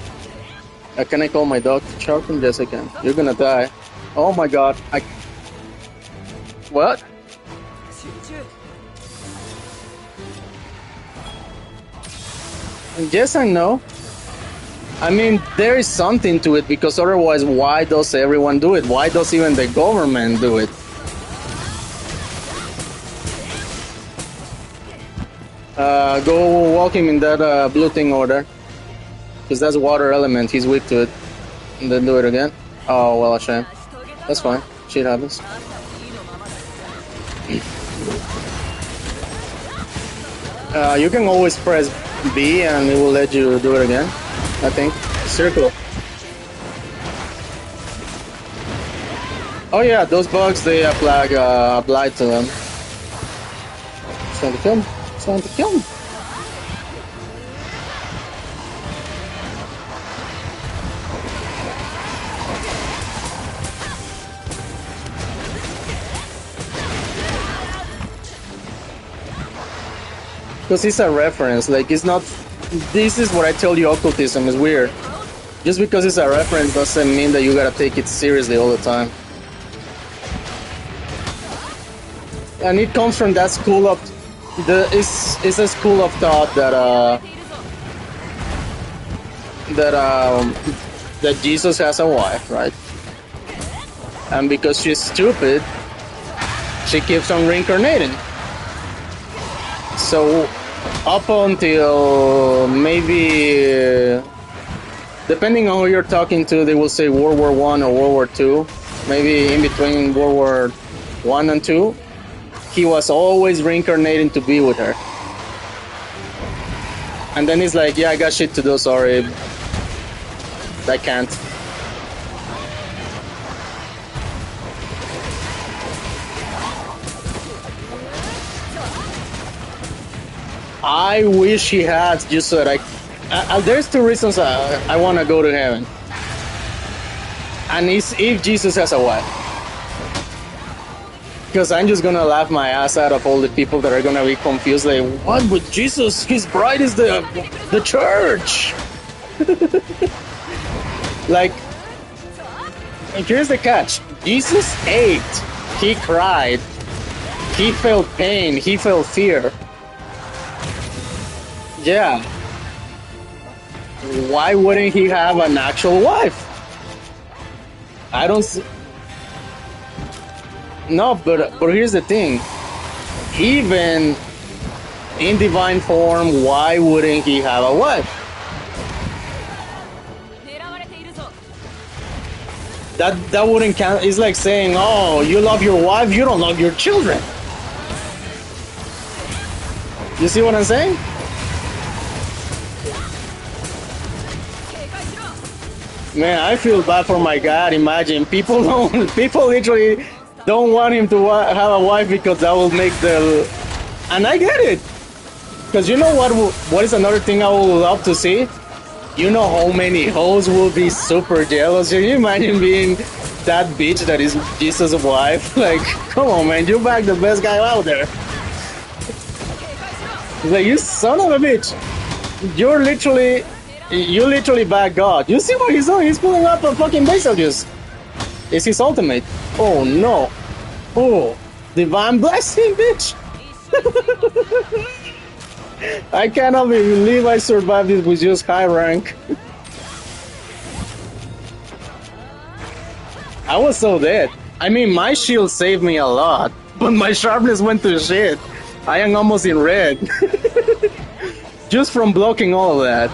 Can I call my dog to sharpen? Yes, I can. You're gonna die. Oh my god. What? Yes and no. I mean, there is something to it, because otherwise, why does everyone do it? Why does even the government do it? Go walk him in that blue thing over there. Because that's water element, he's weak to it. And then do it again. Oh, well, a shame. That's fine. Shit happens. You can always press B and it will let you do it again, I think. Circle. Oh yeah, those bugs, they apply to them. It's trying to kill me. It's trying to kill me. Because it's a reference, like it's not... This is what I tell you, occultism is weird. Just because it's a reference doesn't mean that you gotta take it seriously all the time. And it comes from that school of... It's a school of thought that Jesus has a wife, right? And because she's stupid, she keeps on reincarnating. So, up until maybe, depending on who you're talking to, they will say World War I or World War II. Maybe in between World War I and II, he was always reincarnating to be with her. And then he's like, yeah, I got shit to do, sorry. I can't. I wish he had, just so that there's two reasons I want to go to heaven. And it's if Jesus has a wife. Because I'm just going to laugh my ass out of all the people that are going to be confused. Like, what with Jesus? His bride is the church. Like, here's the catch. Jesus ate. He cried. He felt pain. He felt fear. Yeah. Why wouldn't he have an actual wife? I don't see... No, but here's the thing. Even in divine form, why wouldn't he have a wife? That wouldn't count. It's like saying, "Oh, you love your wife, you don't love your children." You see what I'm saying? Man, I feel bad for my God. Imagine people literally don't want him to have a wife because that will make the. And I get it, because you know what is another thing I would love to see? You know how many hoes will be super jealous? Can you imagine being that bitch that is Jesus' wife? Like, come on, man, you back the best guy out there. Like, you son of a bitch. You literally back God. You see what he's doing? He's pulling up a fucking basil juice. It's his ultimate. Oh no. Oh, divine blessing, bitch. I cannot believe I survived this with just high rank. I was so dead. I mean, my shield saved me a lot, but my sharpness went to shit. I am almost in red. Just from blocking all of that.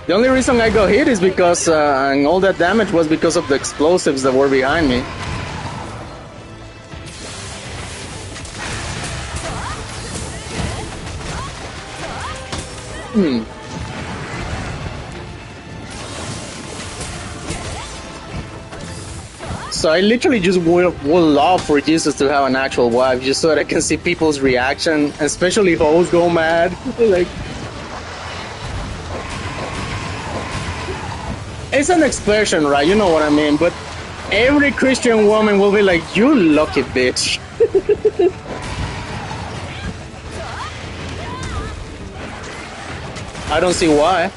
The only reason I got hit is because, and all that damage was because of the explosives that were behind me. So I literally just would love for Jesus to have an actual wife, just so that I can see people's reaction, especially hoes go mad. Like, it's an expression, right? You know what I mean? But every Christian woman will be like, "You lucky bitch." I don't see why.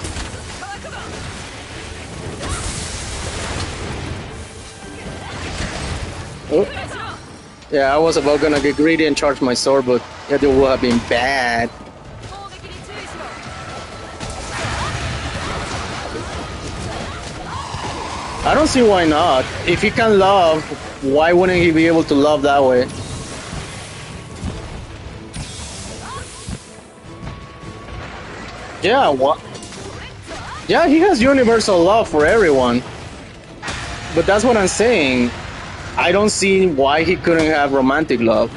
Oh. Yeah, I was about gonna get greedy and charge my sword, but it would have been bad. I don't see why not. If he can love, why wouldn't he be able to love that way? Yeah, what? Yeah, he has universal love for everyone. But that's what I'm saying. I don't see why he couldn't have romantic love.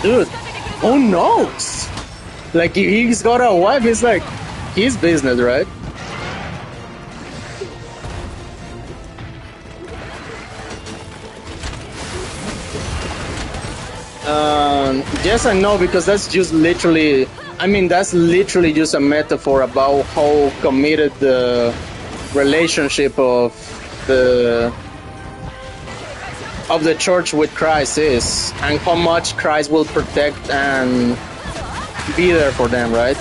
Dude, who knows? Like, if he's got a wife, it's like his business, right? Yes and no, because that's just literally, I mean, that's literally just a metaphor about how committed the relationship the of the church with Christ is, and how much Christ will protect and be there for them, right?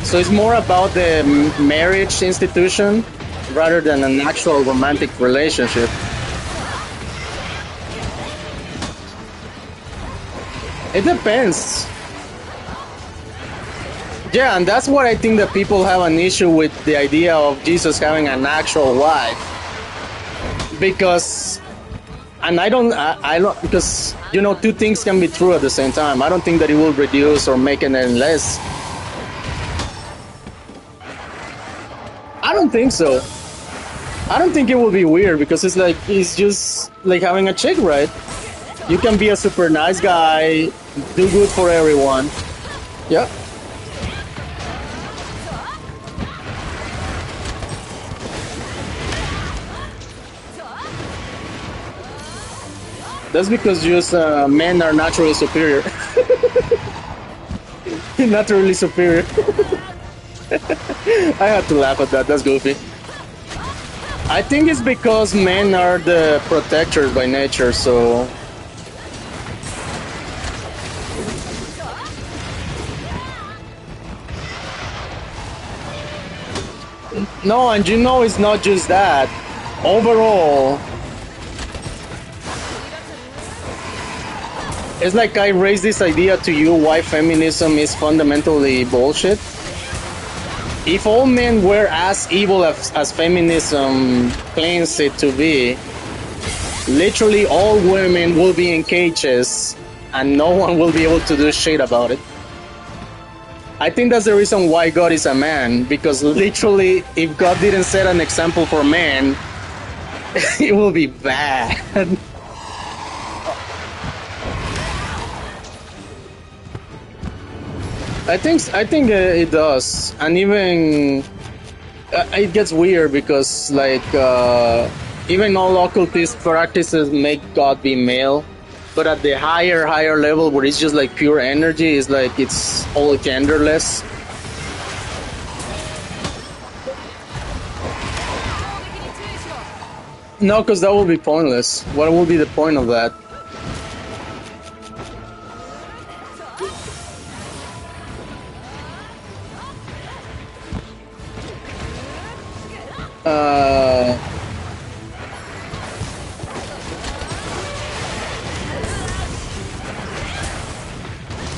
So it's more about the marriage institution rather than an actual romantic relationship. It depends. Yeah, and that's what I think that people have an issue with the idea of Jesus having an actual wife. Because, and I don't, because, you know, two things can be true at the same time. I don't think that it will reduce or make it any less. I don't think so. I don't think it will be weird, because it's like, it's just like having a chick, right? You can be a super nice guy, do good for everyone. Yeah. That's because just men are naturally superior. Naturally superior. I had to laugh at that. That's goofy. I think it's because men are the protectors by nature, so... No, and you know it's not just that. Overall, it's like I raised this idea to you why feminism is fundamentally bullshit. If all men were as evil as feminism claims it to be, literally all women will be in cages and no one will be able to do shit about it. I think that's the reason why God is a man, because literally, if God didn't set an example for man, it will be bad. I think it does, and even it gets weird because even all occultist practices make God be male, but at the higher level where it's just like pure energy, is like it's all genderless. No, because that would be pointless. What would be the point of that?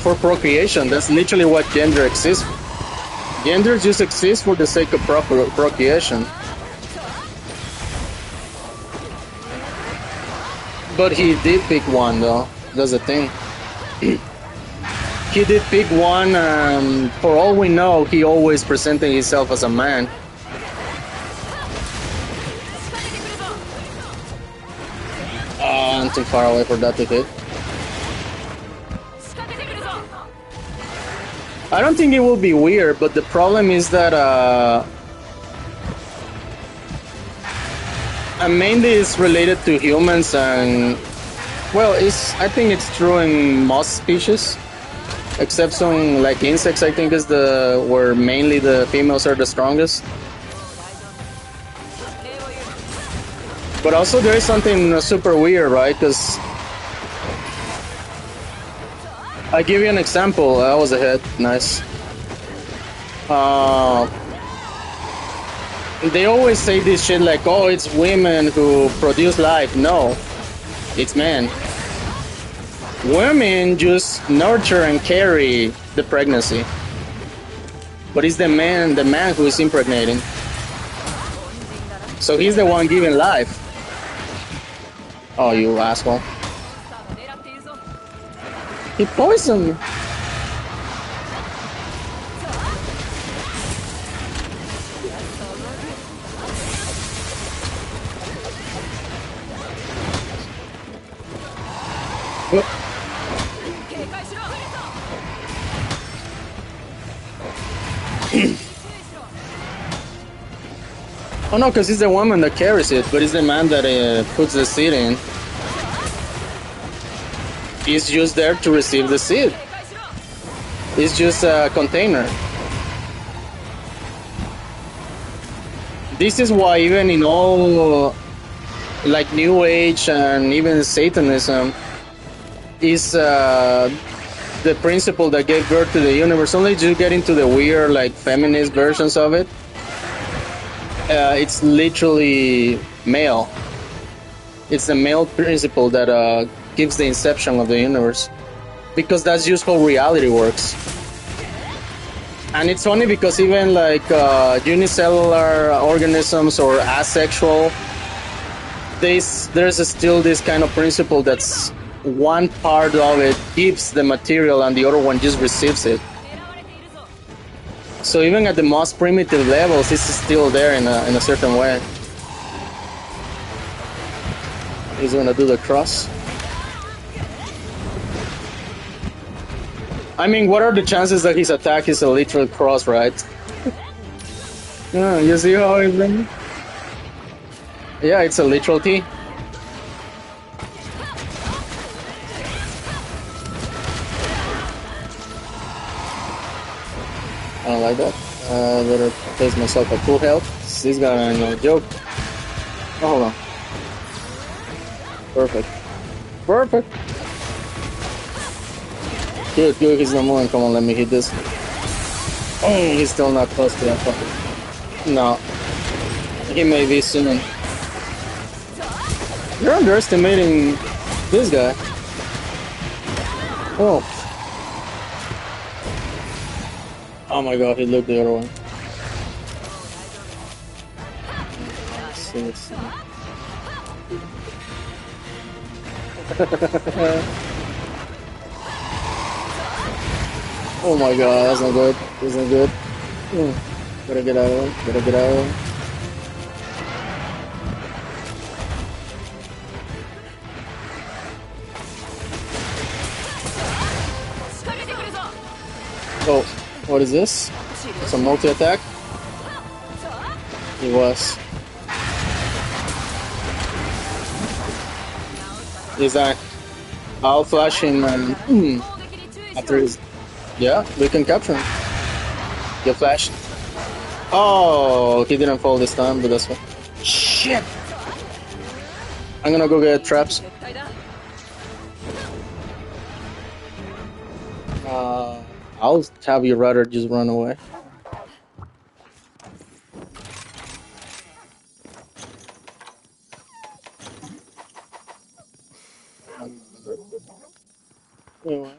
For procreation, that's literally what gender exists. Gender just exists for the sake of procreation. But he did pick one, though. That's the thing. He did pick one, and for all we know, he always presented himself as a man. I'm too far away for that to hit. I don't think it will be weird, but the problem is that mainly it's related to humans, and well, I think it's true in most species, except some like insects. I think is where mainly the females are the strongest. But also there is something super weird, right? Because I give you an example. That was a hit. Nice. They always say this shit like, oh, it's women who produce life. No, it's men. Women just nurture and carry the pregnancy. But it's the man who is impregnating. So he's the one giving life. Oh, you asshole. He poisoned me. Oh no, because it's the woman that carries it, but it's the man that puts the seed in. He's just there to receive the seed. It's just a container. This is why even in all like New Age and even Satanism is the principle that gave birth to the universe. Only to get into the weird like feminist versions of it. It's literally male. It's the male principle that gives the inception of the universe, because that's just how reality works. And it's funny because even like unicellular organisms or asexual, there's still this kind of principle that's one part of it gives the material and the other one just receives it. So even at the most primitive levels, it's still there in a certain way. He's gonna do the cross. I mean, what are the chances that his attack is a literal cross, right? Yeah, you see how he's been? Yeah, it's a literal T. I don't like that. Better place myself at full health. This guy, no joke. Oh, hold on. Perfect. Perfect. Good, good. He's not moving. Come on, let me hit this. Oh, he's still not close to that fucker. No. He may be soon. You're underestimating this guy. Oh. Oh my god, he looked the other way. Let's see. Oh my god, that's not good. That's not good. Gotta get out of it. Gotta get out of it. Oh, what is this? Some multi-attack? It was. Is that? I'll flash him after his. Yeah, we can capture him. Get flashed. Oh, he didn't fall this time, but that's fine. Shit! I'm gonna go get traps. I'll have you rather just run away. Wait, what?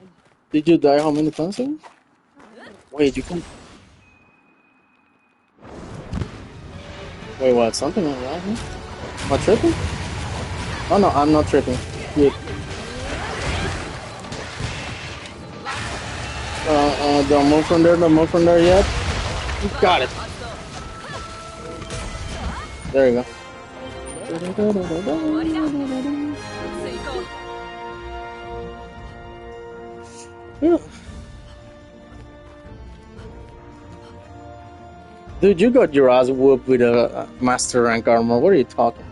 Did you die how many times again? Wait, you can. Wait, what? Something went wrong here? Am I tripping? Oh no, I'm not tripping. Good. Don't move from there, don't move from there yet. You got it. There you go. Dude, you got your ass whooped with a master rank armor. What are you talking?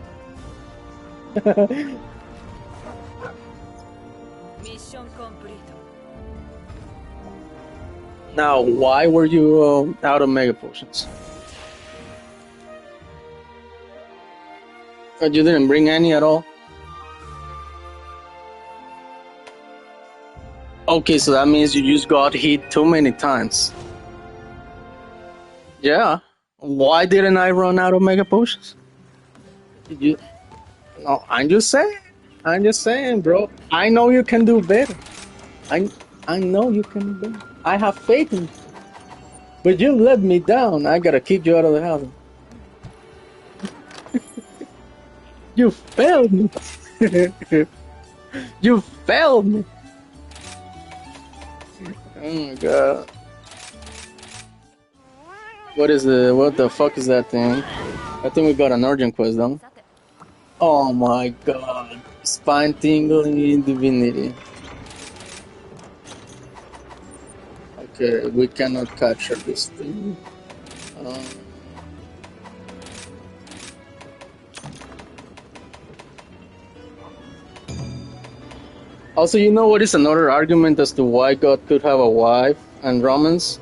Now, why were you out of mega potions? You didn't bring any at all? Okay, so that means you just got hit too many times. Yeah. Why didn't I run out of mega potions? Did you? No, I'm just saying. I'm just saying, bro. I know you can do better. I know you can do better. I have faith in you. But you let me down. I gotta kick you out of the house. You failed me. You failed me. Oh my god. What the fuck is that thing? I think we got an urgent quest though. Oh my god. Spine tingling in divinity. Okay, we cannot capture this thing. Also, you know what is another argument as to why God could have a wife and Romans?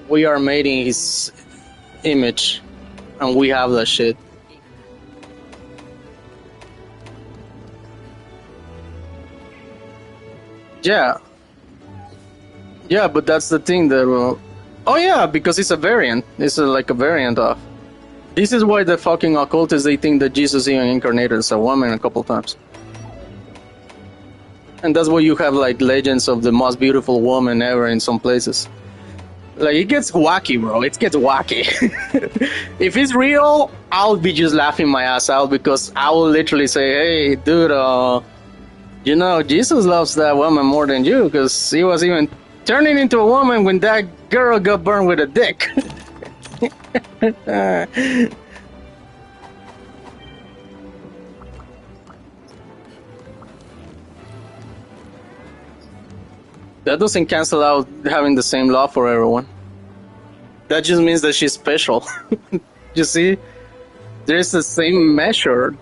We are made in His image, and we have that shit. Yeah. Yeah, but that's the thing that... oh yeah, because it's a variant. It's like a variant of... This is why the fucking occultists, they think that Jesus even incarnated as a woman a couple times. And that's why you have like legends of the most beautiful woman ever in some places. Like, it gets wacky, bro. It gets wacky. If it's real, I'll be just laughing my ass out because I will literally say, hey, dude, you know, Jesus loves that woman more than you because he was even turning into a woman when that girl got burned with a dick. That doesn't cancel out having the same law for everyone. That just means that she's special. You see? There's the same measure.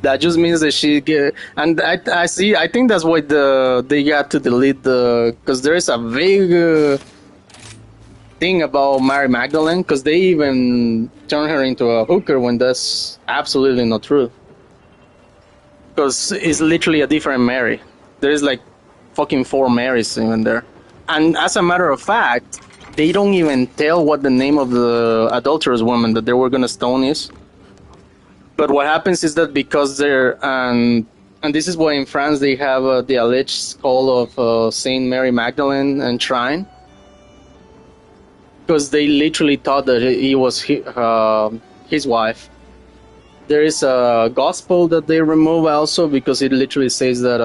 That just means that she get, and I see. I think that's why they got to delete the, because there is a vague thing about Mary Magdalene, because they even turn her into a hooker when that's absolutely not true. Because it's literally a different Mary. There is like fucking 4 Marys even there, and as a matter of fact, they don't even tell what the name of the adulterous woman that they were gonna stone is. But what happens is that because they're, and this is why in France they have the alleged skull of Saint Mary Magdalene and shrine, because they literally thought that he was his wife. There is a gospel that they remove also because it literally says that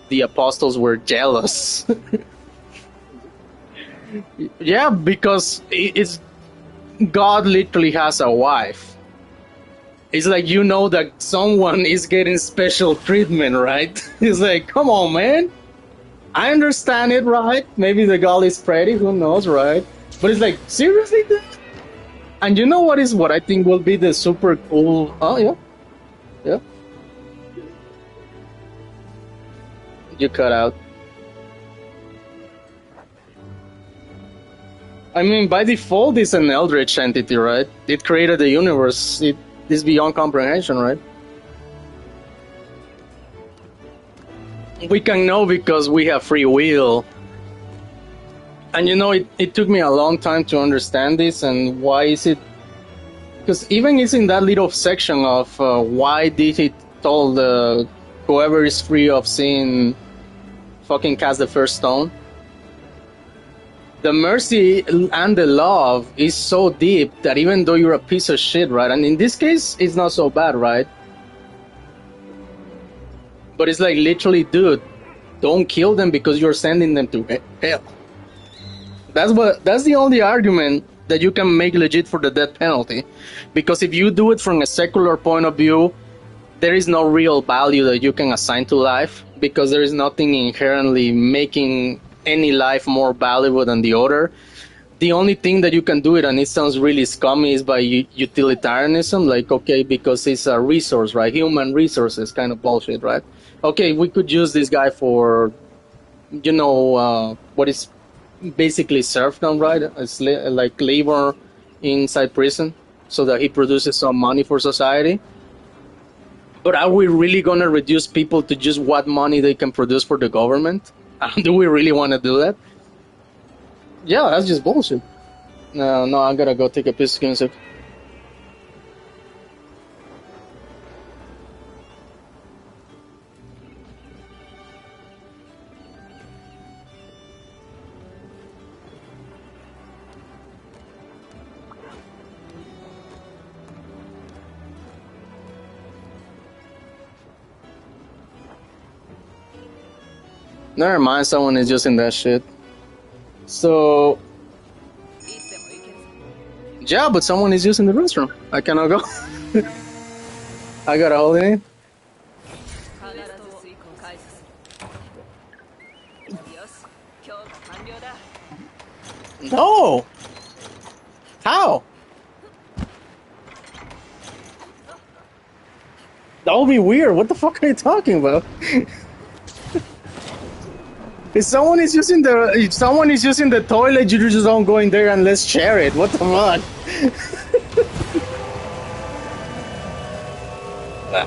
the apostles were jealous. Yeah, because it's God literally has a wife. It's like, you know that someone is getting special treatment, right? It's like, come on, man. I understand it, right? Maybe the girl is pretty, who knows, right? But it's like, seriously, dude? And you know what I think will be the super cool... Oh, yeah. Yeah. You cut out. I mean, by default, it's an eldritch entity, right? It created the universe. It is beyond comprehension, right? We can know because we have free will. And you know, it took me a long time to understand this, and why is it... Because even it's in that little section of why did he told whoever is free of sin fucking cast the first stone. The mercy and the love is so deep that even though you're a piece of shit, right? And in this case, it's not so bad, right? But it's like, literally, dude, don't kill them because you're sending them to hell. That's the only argument that you can make legit for the death penalty. Because if you do it from a secular point of view, there is no real value that you can assign to life, because there is nothing inherently making any life more valuable than the other. The only thing that you can do it, and it sounds really scummy, is by utilitarianism. Like, okay, because it's a resource, right? Human resources kind of bullshit, right? Okay, we could use this guy for, you know, what is basically serfdom, right? It's like labor inside prison, so that he produces some money for society. But are we really going to reduce people to just what money they can produce for the government? Do we really want to do that? Yeah, that's just bullshit. No, I gotta go take a piss. Give me a sec. Never mind, someone is using that shit. So... yeah, but someone is using the restroom. I cannot go. I gotta hold it in. No! How? That would be weird. What the fuck are you talking about? If someone is using the toilet, you just don't go in there and let's share it. What the fuck?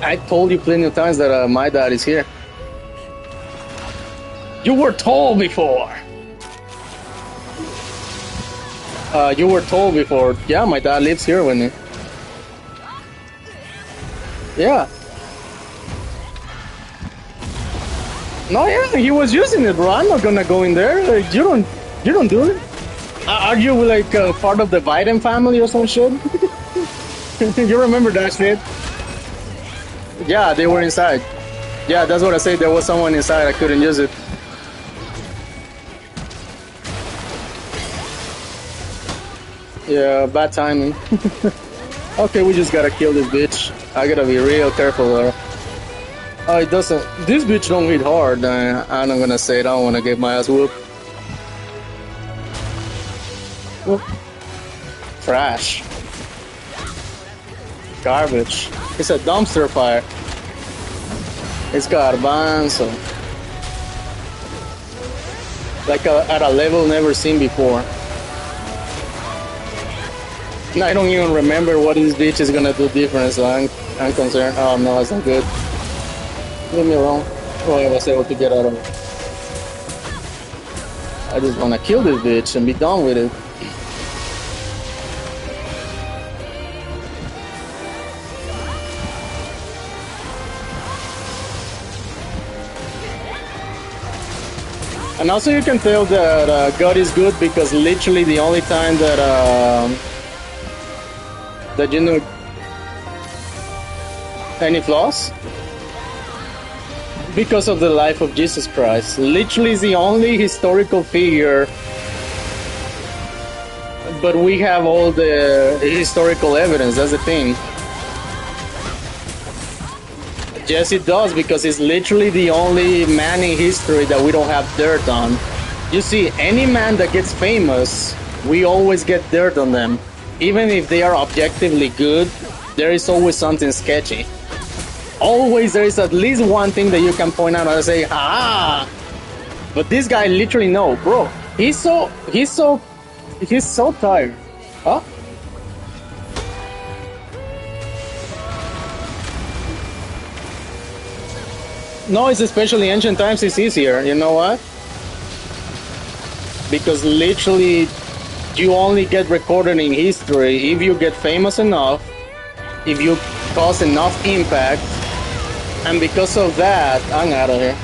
I told you plenty of times that my dad is here. You were told before. You were told before. Yeah, my dad lives here with me. Yeah. No, yeah, he was using it, bro. I'm not gonna go in there. Like, you don't do it. Are you like part of the Biden family or some shit? You remember that shit? Yeah, they were inside. Yeah, that's what I said. There was someone inside. I couldn't use it. Yeah, bad timing. Okay, we just gotta kill this bitch. I gotta be real careful though. Oh, it doesn't. This bitch don't hit hard. I'm not gonna say it. I don't wanna get my ass whooped. Whoop. Trash. Garbage. It's a dumpster fire. It's garbanzo. Like at a level never seen before. I don't even remember what this bitch is gonna do different, so I'm concerned. Oh no, it's not good. Leave me alone. Oh, I was able to get out of it. I just wanna kill this bitch and be done with it. And also you can tell that God is good, because literally the only time that that, you know, Any flaws? Because of the life of Jesus Christ. Literally is the only historical figure, but we have all the historical evidence, that's the thing. Yes, it does, because it's literally the only man in history that we don't have dirt on. You see, any man that gets famous, we always get dirt on them. Even if they are objectively good, there is always something sketchy. Always there is at least one thing that you can point out and say, ah. But this guy literally no, bro. He's so tired. Huh? No, it's especially ancient times it's easier. You know what? Because literally you only get recorded in history if you get famous enough, if you cause enough impact. And because of that, I'm out of here.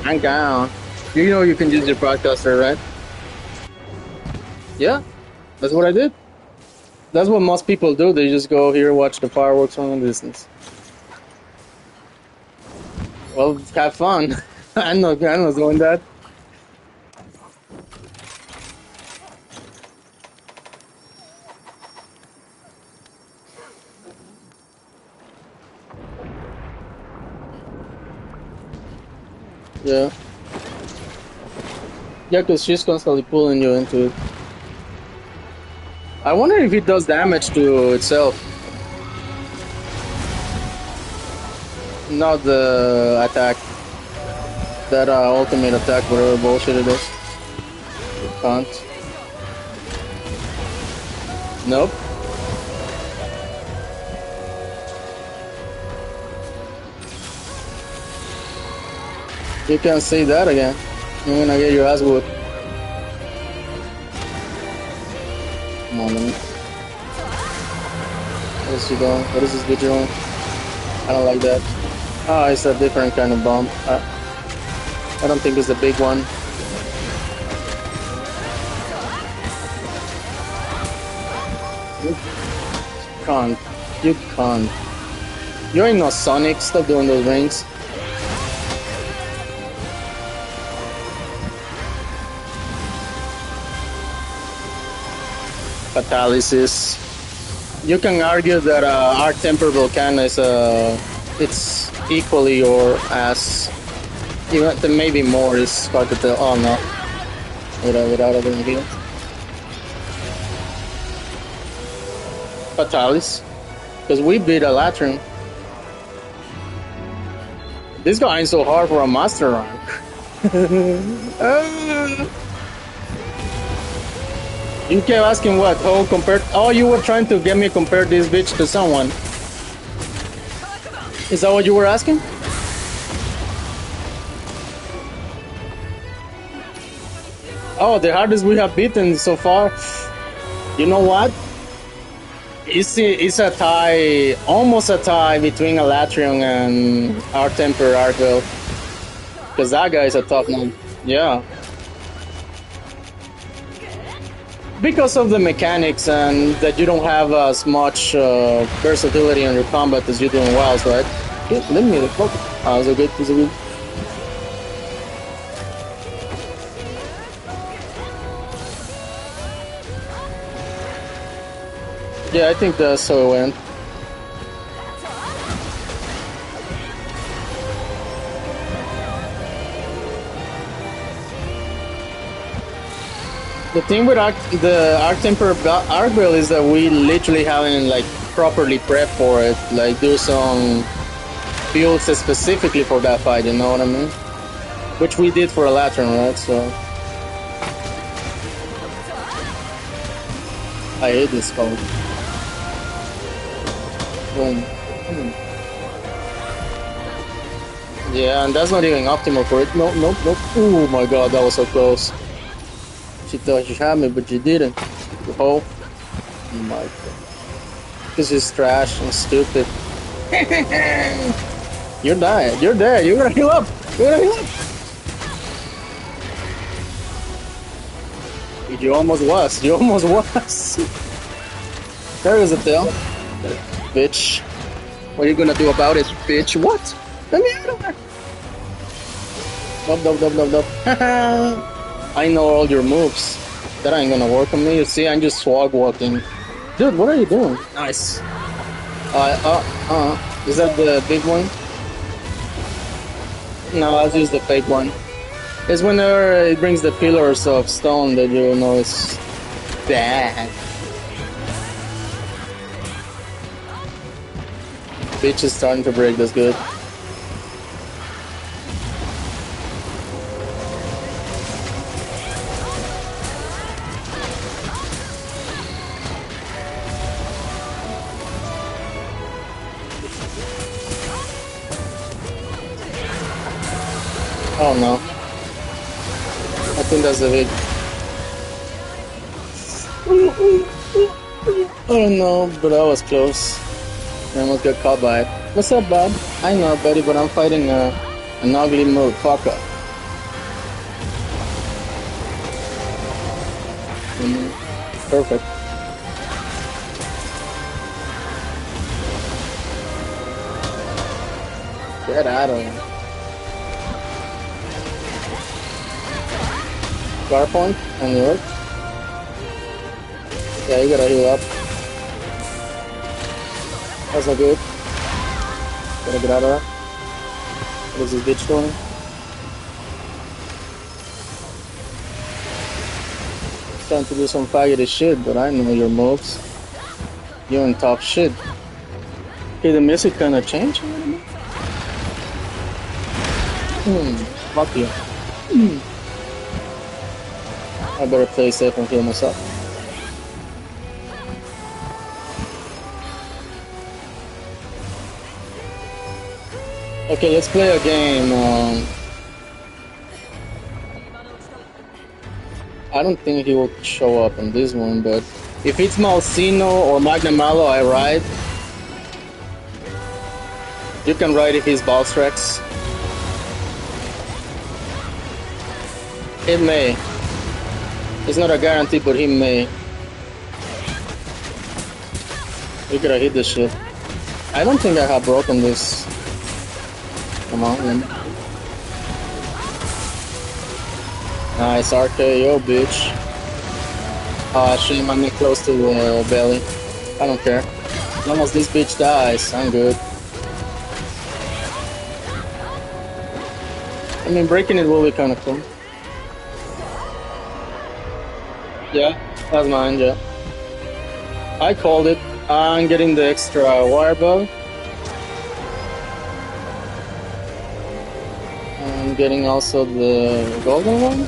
I'm down. You know you can use your broadcaster, right? Yeah, that's what I did. That's what most people do. They just go here, watch the fireworks from a distance. Well, have fun. I'm not doing that. Yeah. Yeah, because she's constantly pulling you into it. I wonder if it does damage to itself. Not the attack. That ultimate attack, whatever bullshit it is. It can't. Nope. You can't say that again. You're gonna get your ass whooped. Come on, man. What is she doing? What is this bitch doing? I don't like that. Oh, it's a different kind of bomb. I don't think it's a big one. You can't. You can't. You ain't no Sonic. Stop doing those rings. Catalysis. You can argue that our Temper Volcano is it's equally or as even maybe more. Is hard to tell. Oh no! Without it in here. Fatalis, because we beat a Latrin. This guy ain't so hard for a master rank. You kept asking what? Oh, compared? Oh, you were trying to get me to compare this bitch to someone. Is that what you were asking? Oh, the hardest we have beaten so far. You know what? It's a tie, almost a tie between Alatrion and our Temper Argyle. Because that guy is a tough one. Yeah. Because of the mechanics and that you don't have as much versatility in your combat as you do in Wilds, right? Let me the fuck. Oh, is it good? Is it good? Yeah, I think that's how it went. The thing with the Arc Temper Argyle is that we literally haven't like properly prepped for it, like do some builds specifically for that fight, you know what I mean? Which we did for a Latran, right? So I hate this code. Boom. Yeah, and that's not even optimal for it. Nope, nope, nope. Oh my god, that was so close. She thought she had me, but you didn't. Oh my god. This is trash and stupid. You're dying. You're dead. You're gonna heal up. You're gonna heal up. You almost was. You almost was. There is a tail. Bitch. What are you gonna do about it, bitch? What? Let me out of there. Nope. I know all your moves. That ain't gonna work on me. You see, I'm just swag walking. Dude, what are you doing? Nice. Is that the big one? No, I'll use the fake one. It's whenever it brings the pillars of stone that you know it's bad. Bitch is starting to break, that's good. Oh no. I think that's the big. Oh no, but I was close. I almost got caught by it. What's up, Bob? I know, buddy, but I'm fighting an ugly motherfucker. Perfect. Get out of here. Guard point on the earth. Yeah, you gotta heal up. That's not good. Gotta get out of that. What is this bitch doing? Trying to do some faggoty shit, but I know your moves. You on top shit. Okay, the music kinda changed a little bit. Fuck you. I better play safe and heal myself. Okay, let's play a game. I don't think he will show up in this one, but if it's Malsino or Magnamalo I ride, you can ride his boss Rex. It may. It's not a guarantee, but he may. We gotta hit this shit. I don't think I have broken this. Come on, man. Nice RKO, bitch. Ah, shit, I'm close to the belly. I don't care. As long as this bitch dies, I'm good. I mean, breaking it will be kinda cool. Yeah, that's mine, yeah. I called it. I'm getting the extra wire bow. I'm getting also the golden one.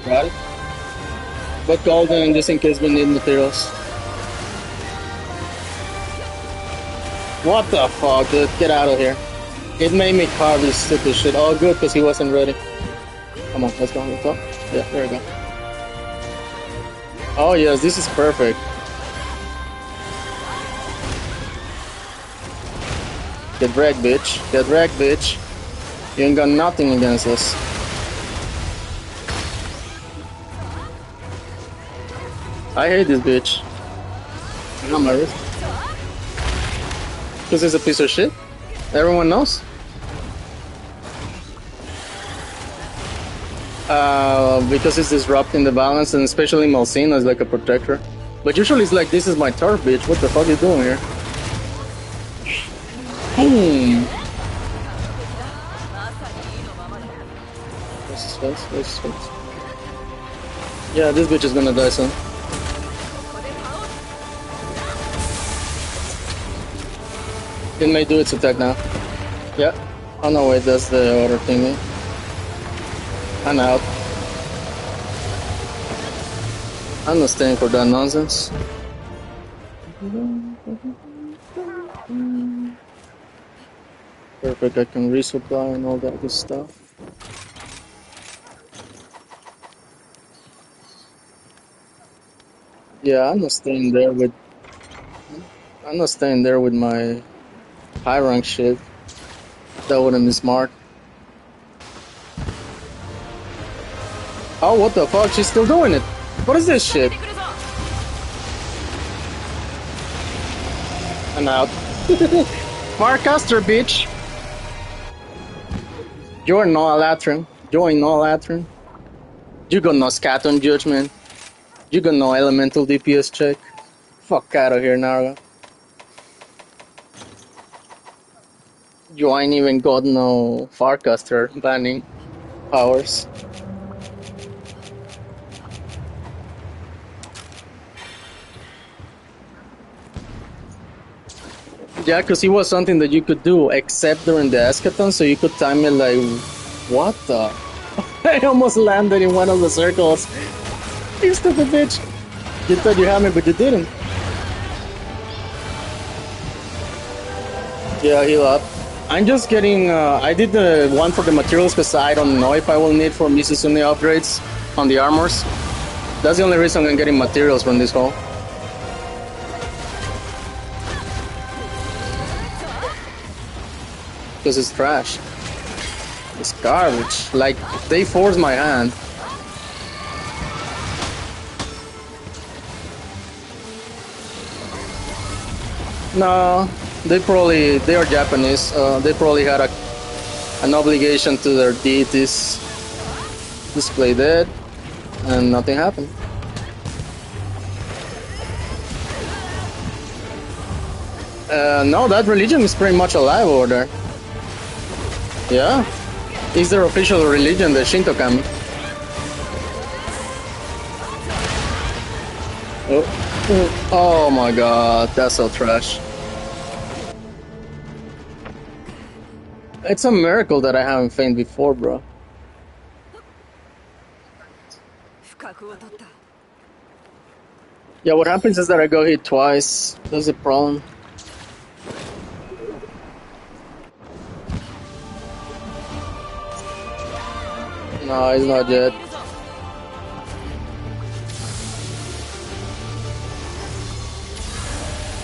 Got it. But golden just in case we need materials. What the fuck, dude? Get out of here. It made me carve this stupid shit. Oh, good, because he wasn't ready. Come on, let's go. Let's go. Yeah, there we go. Oh yes, this is perfect. Get wrecked, bitch. Get wrecked, bitch. You ain't got nothing against us. I hate this bitch. I'm my wrist. Because he's a piece of shit. Everyone knows. Because it's disrupting the balance, and especially Malsina is like a protector. But usually it's like, this is my turf, bitch. What the fuck are you doing here? Where's his face? Where's his face? Yeah, this bitch is gonna die soon. It may do its attack now. Yeah. Oh no, wait, that's the other thingy. I'm out. I'm not staying for that nonsense. Perfect, I can resupply and all that good stuff. Yeah, I'm not staying there with my high rank shit. That wouldn't be smart. Oh, what the fuck? She's still doing it. What is this shit? I'm out. Farcaster, bitch! You're not a Latran. You're not a Latran. You got no scat on judgment. You got no elemental DPS check. Fuck out of here, Naga. You ain't even got no Farcaster banning powers. Yeah, because it was something that you could do except during the eschaton, so you could time it like, what the? I almost landed in one of the circles. You stupid bitch. You thought you had me, but you didn't. Yeah, heal up. I'm just getting, I did the one for the materials because I don't know if I will need for Mitzune upgrades on the armors. That's the only reason I'm getting materials from this hole. Because it's trash. It's garbage. Like, they forced my hand. No, they are Japanese. They probably had an obligation to their deities. Display dead, and nothing happened. No, that religion is pretty much alive over there. Yeah, it's their official religion, the Shinto kami. Oh my god, that's so trash. It's a miracle that I haven't fainted before, bro. Yeah, what happens is that I go hit twice. That's the problem. No, it's not yet.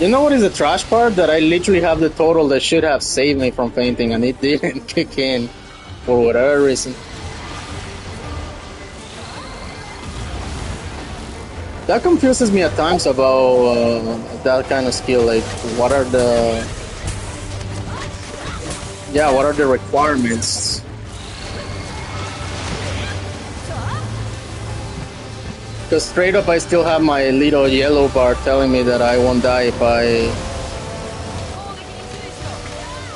You know what is the trash part? That I literally have the total that should have saved me from fainting and it didn't kick in for whatever reason. That confuses me at times about that kind of skill. Like, what are the... Yeah, what are the requirements? Because straight up I still have my little yellow bar telling me that I won't die if I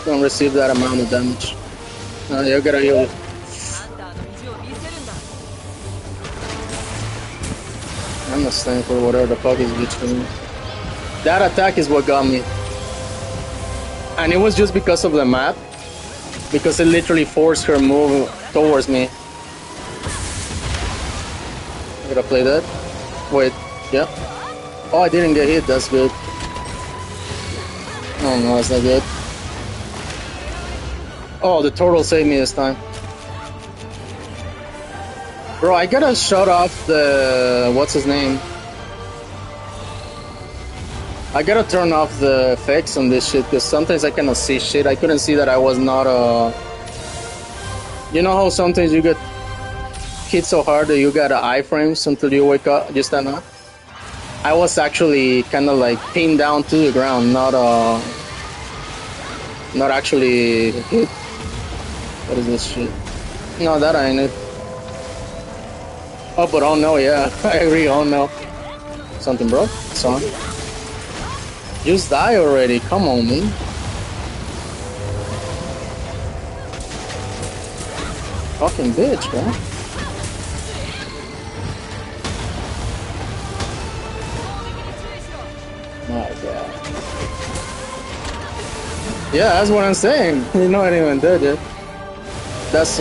don't receive that amount of damage. You gotta heal it. I'm not staying for whatever the fuck is between. That attack is what got me. And it was just because of the map. Because it literally forced her move towards me. I gotta play that. Wait, yeah. Oh, I didn't get hit, that's good. Oh no, that's not good. Oh, the turtle saved me this time. Bro, I gotta shut off the... what's his name? I gotta turn off the effects on this shit, because sometimes I cannot see shit. I couldn't see that I was not You know how sometimes you get hit so hard that you got iframes until you wake up, you stand up? I was actually kind of like pinned down to the ground, not actually hit. What is this shit? No, that ain't it. Oh, but oh no, yeah, I agree, oh no. Something broke? It's on. Just die already, come on, man. Fucking bitch, bro. My god. Yeah, that's what I'm saying. You're not even dead yet. That's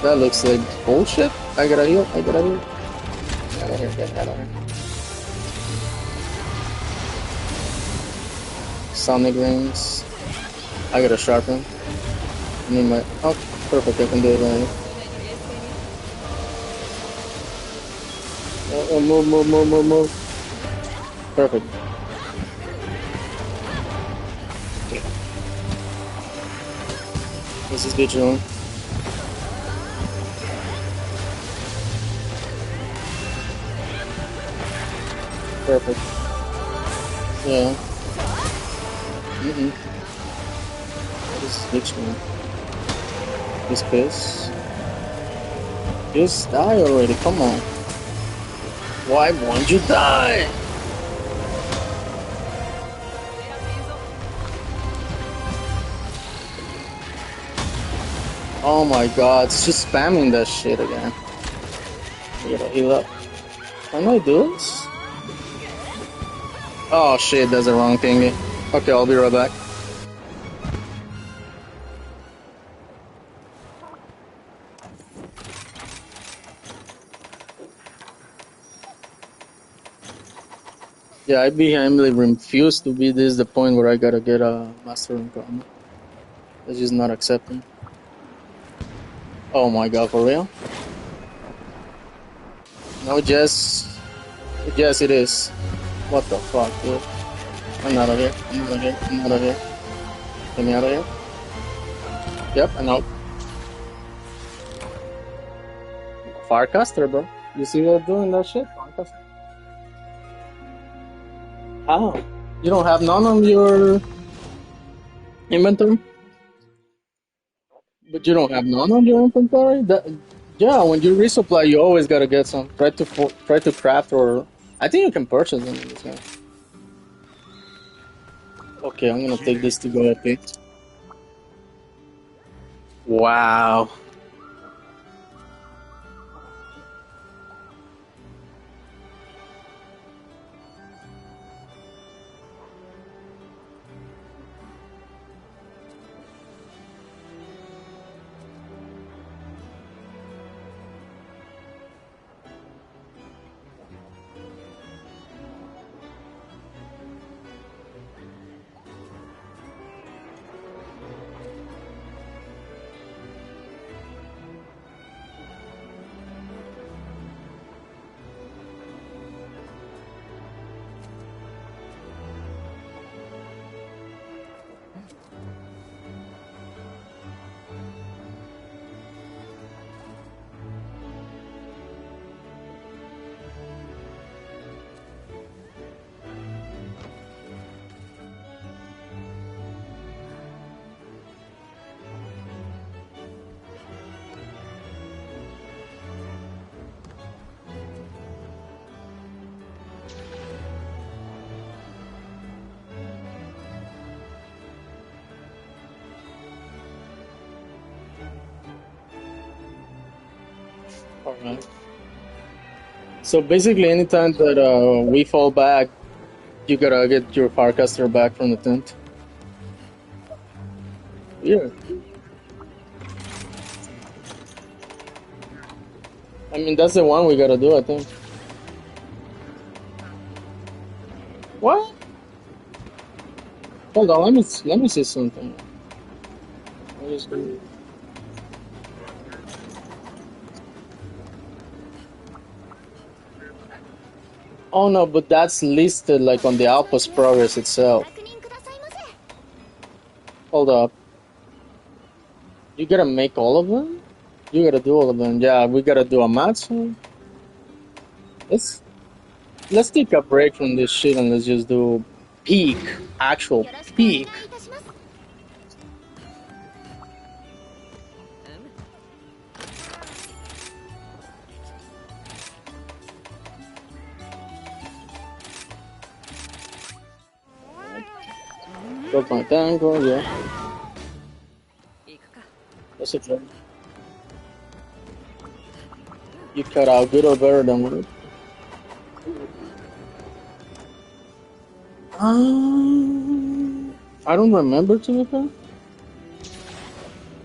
that looks like bullshit. I gotta heal. Get out of here, get out of here. Sonic rings. I gotta sharpen. I need my... Oh, perfect, I can do it right now. Oh, move. Perfect. This is bitch on. Perfect. Yeah. Mm-mm. What is Mitzune? This piss. Just die already, come on. Why won't you die? Oh my god, it's just spamming that shit again. I gotta heal up. Can I do this? Oh shit, that's the wrong thingy. Okay, I'll be right back. Yeah, I vehemently refuse to be this the point where I gotta get a master in combat. That's just not accepting. Oh my god, for real? No, Jess. Yes, it is. What the fuck, dude? I'm out of here. I'm out of here. I'm out of here. Get me out of here. Yep, I know. Firecaster, bro. You see what I'm doing that shit? Firecaster. How? You don't have none on your inventory? But you don't have none on your inventory? Yeah, when you resupply, you always gotta get some. Try to craft or I think you can purchase them in this game. Okay, I'm gonna take this to go up. Okay. Wow. Alright. So basically, anytime that we fall back, you gotta get your Farcaster back from the tent. Yeah. I mean, that's the one we gotta do, I think. What? Hold on, let me see something. What is good? Oh no, but that's listed like on the outpost progress itself. Hold up. You gotta make all of them? You gotta do all of them. Yeah, we gotta do a Mitzune. Let's take a break from this shit and let's just do peak, actual peak. Got my tango, yeah. That's a joke. You cut out good or better than what? I don't remember, to be fair.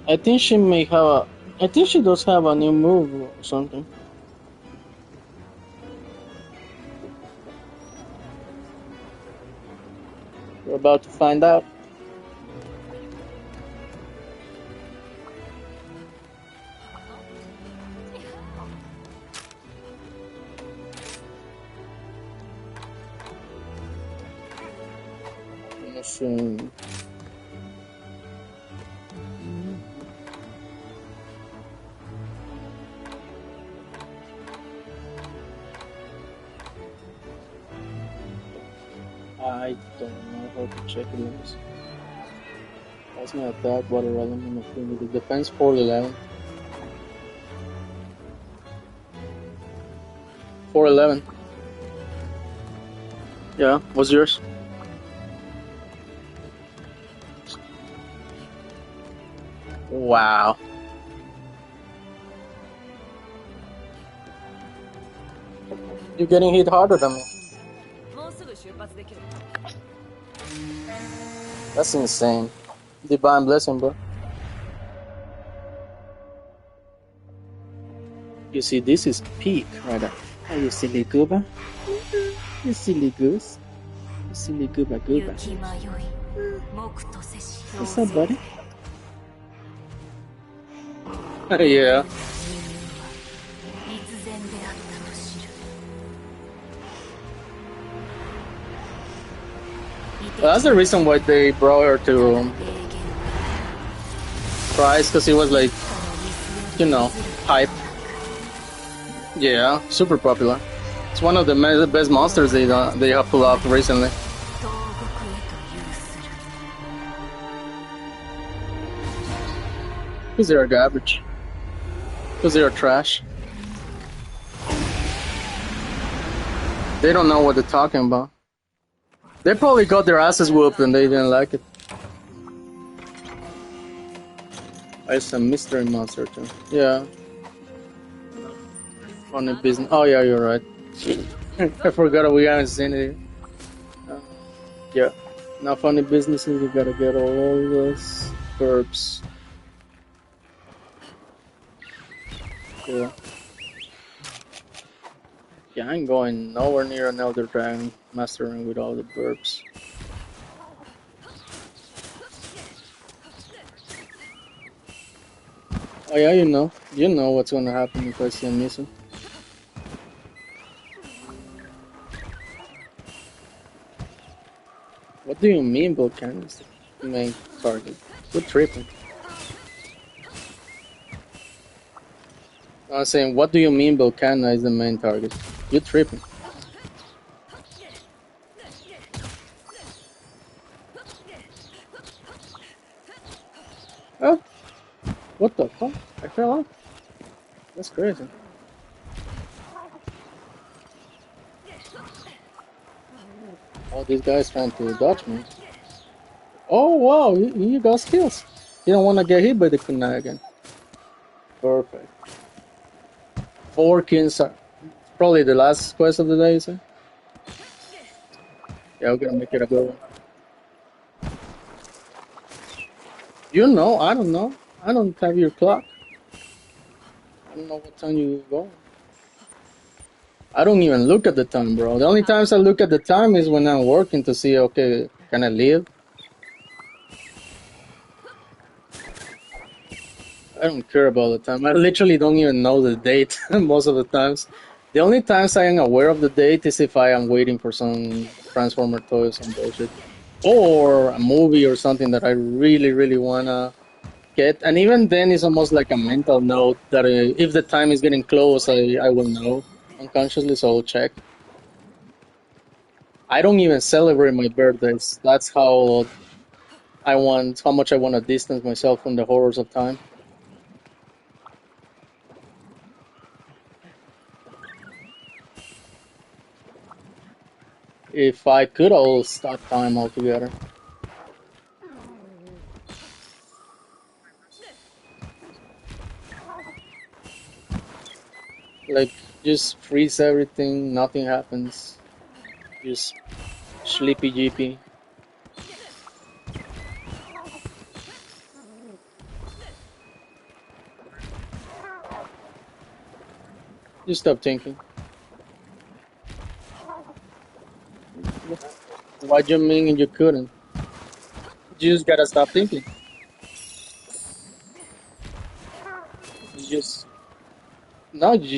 I think she may have a. I think she does have a new move or something. We're about to find out. Soon. I don't know how to check it. What's my attack? Water element, affinity, defense 411. 411. Yeah, what's yours? Wow. You're getting hit harder than me. That's insane. Divine blessing, bro. You see, this is peak right there. Oh, you silly gooba. You silly goose. You silly gooba gooba. What's up, buddy? Yeah. Well, that's the reason why they brought her to Price, because he was like, you know, hype. Yeah, super popular. It's one of the best monsters they have pulled off recently. Because they are garbage. Because they are trash. They don't know what they're talking about. They probably got their asses whooped and they didn't like it. It's a mystery monster too. Yeah. Funny business. Oh yeah, you're right. I forgot we haven't seen it. Yeah. Now funny businesses, you gotta get all those verbs. Yeah. Yeah, I ain't going nowhere near another dragon mastering with all the verbs. Oh yeah, you know what's gonna happen if I see a Mitzune. What do you mean Volcan is the main target? You're tripping. I was saying, what do you mean Volcana is the main target? You're tripping. Oh, what the fuck? I fell off. That's crazy. Oh, this guy's trying to dodge me. Oh wow, you got skills. You don't want to get hit by the kunai again. Perfect. 4 kills. Probably the last quest of the day, sir. Yeah, we're gonna make it a good one. You know, I don't know. I don't have your clock. I don't know what time you go. I don't even look at the time, bro. The only times I look at the time is when I'm working to see, okay, can I leave? I don't care about the time. I literally don't even know the date most of the times. The only times I am aware of the date is if I am waiting for some Transformer toy or some bullshit. Or a movie or something that I really, really wanna get. And even then, it's almost like a mental note that if the time is getting close, I will know unconsciously, so I'll check. I don't even celebrate my birthdays. That's how much I want to distance myself from the horrors of time. If I could, I'll stop time altogether. Like, just freeze everything, nothing happens. Just sleepy GP. Just stop thinking. What do you mean you couldn't? You just gotta stop thinking. You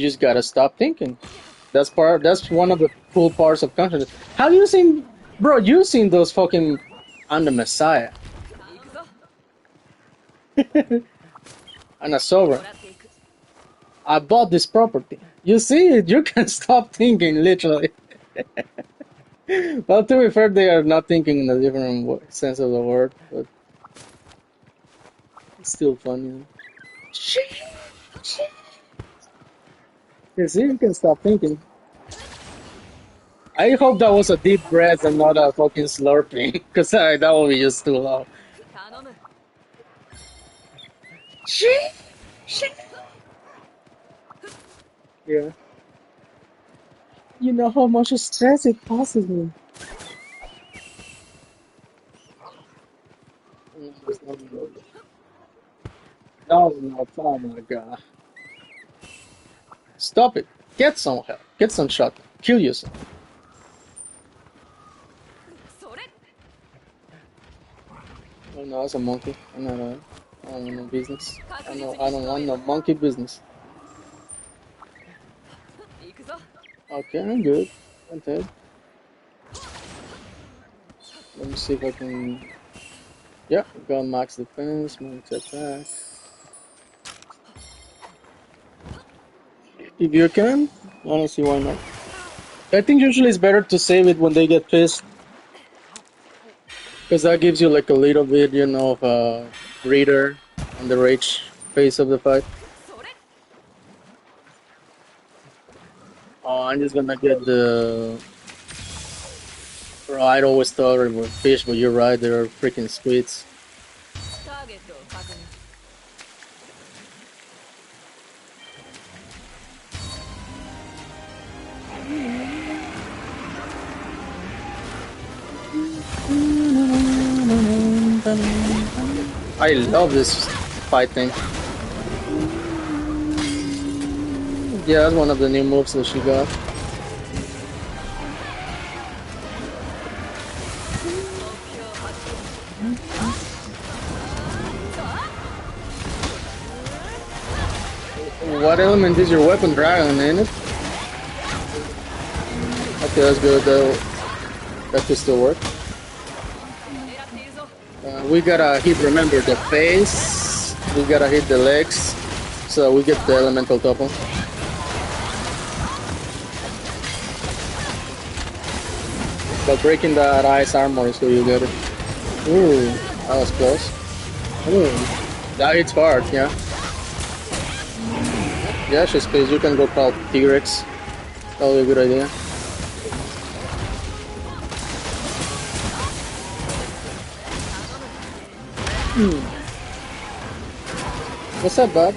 just gotta stop thinking. That's one of the cool parts of consciousness. Have you seen, bro? You've seen those fucking I'm the Messiah. And a sovereign. I bought this property. You see it, you can stop thinking, literally. Well, to be fair, they are not thinking in a different sense of the word, but It's still funny. You see, you can stop thinking. I hope that was a deep breath and not a fucking slurping, because that would be just too loud. Yeah. You know how much stress it causes me. No, no, oh my god. Stop it. Get some help. Get some shot. Kill yourself. Oh no, it's a monkey. I'm not a, I don't want no business. I don't want no monkey business. Okay, I'm good. I'm dead. Let me see if I can. Yeah, got max defense, max attack. If you can, I don't see why not. I think usually it's better to save it when they get pissed, because that gives you like a little bit, you know, of a breather on the rage phase of the fight. Oh, I'm just gonna get the. Bro, I'd always thought it was fish, but you're right, they are freaking squids. I love this fight thing. Yeah, that's one of the new moves that she got. What element is your weapon? Dragon, ain't it? Okay, that's good. That could still work. We gotta hit, remember, the face. We gotta hit the legs, so we get the elemental topple. But breaking that ice armor is so you get it. Ooh, that was close. Ooh, that hits hard, yeah. Yeah, she's please. You can go call T-Rex. That would be a good idea. What's up, bud?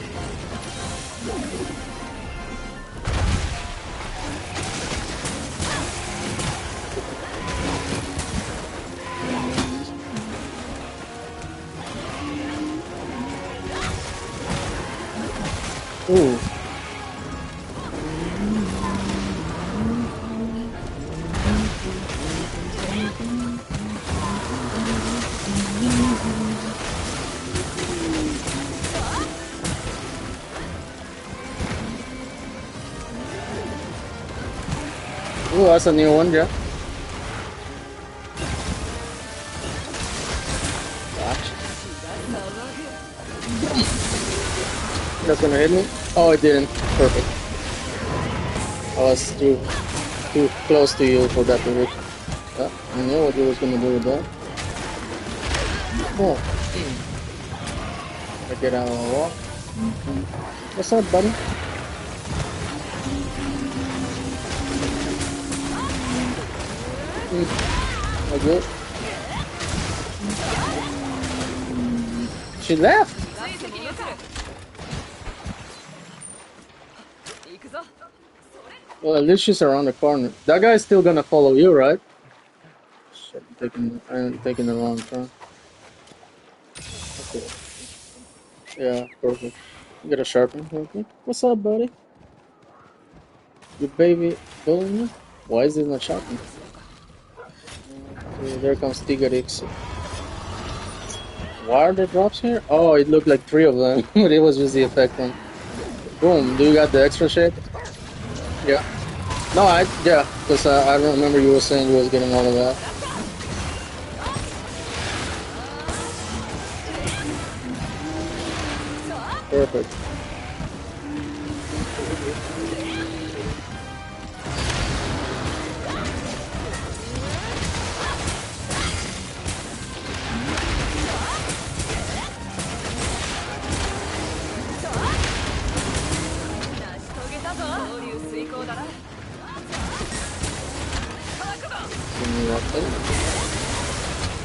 Ooh. Ooh, that's a new one, yeah. That's gonna hit me? Oh, it didn't. Perfect. I was too close to you for that to hit. I knew what you was gonna do with that. Oh. I get out of the wall. What's up, buddy? Oh, good. She left. Well, at least she's around the corner. That guy's still gonna follow you, right? Shit, I'm taking the wrong turn. Okay. Yeah, perfect. You got a sharpen. Okay. What's up, buddy? Your baby bullying me? Why is it not sharpened? Okay, there comes Tigarix. Why are there drops here? Oh, it looked like 3 of them, but it was just the effect one. Boom, do you got the extra shape? Yeah. No, yeah, because I don't remember you were saying you was getting all of that. Perfect.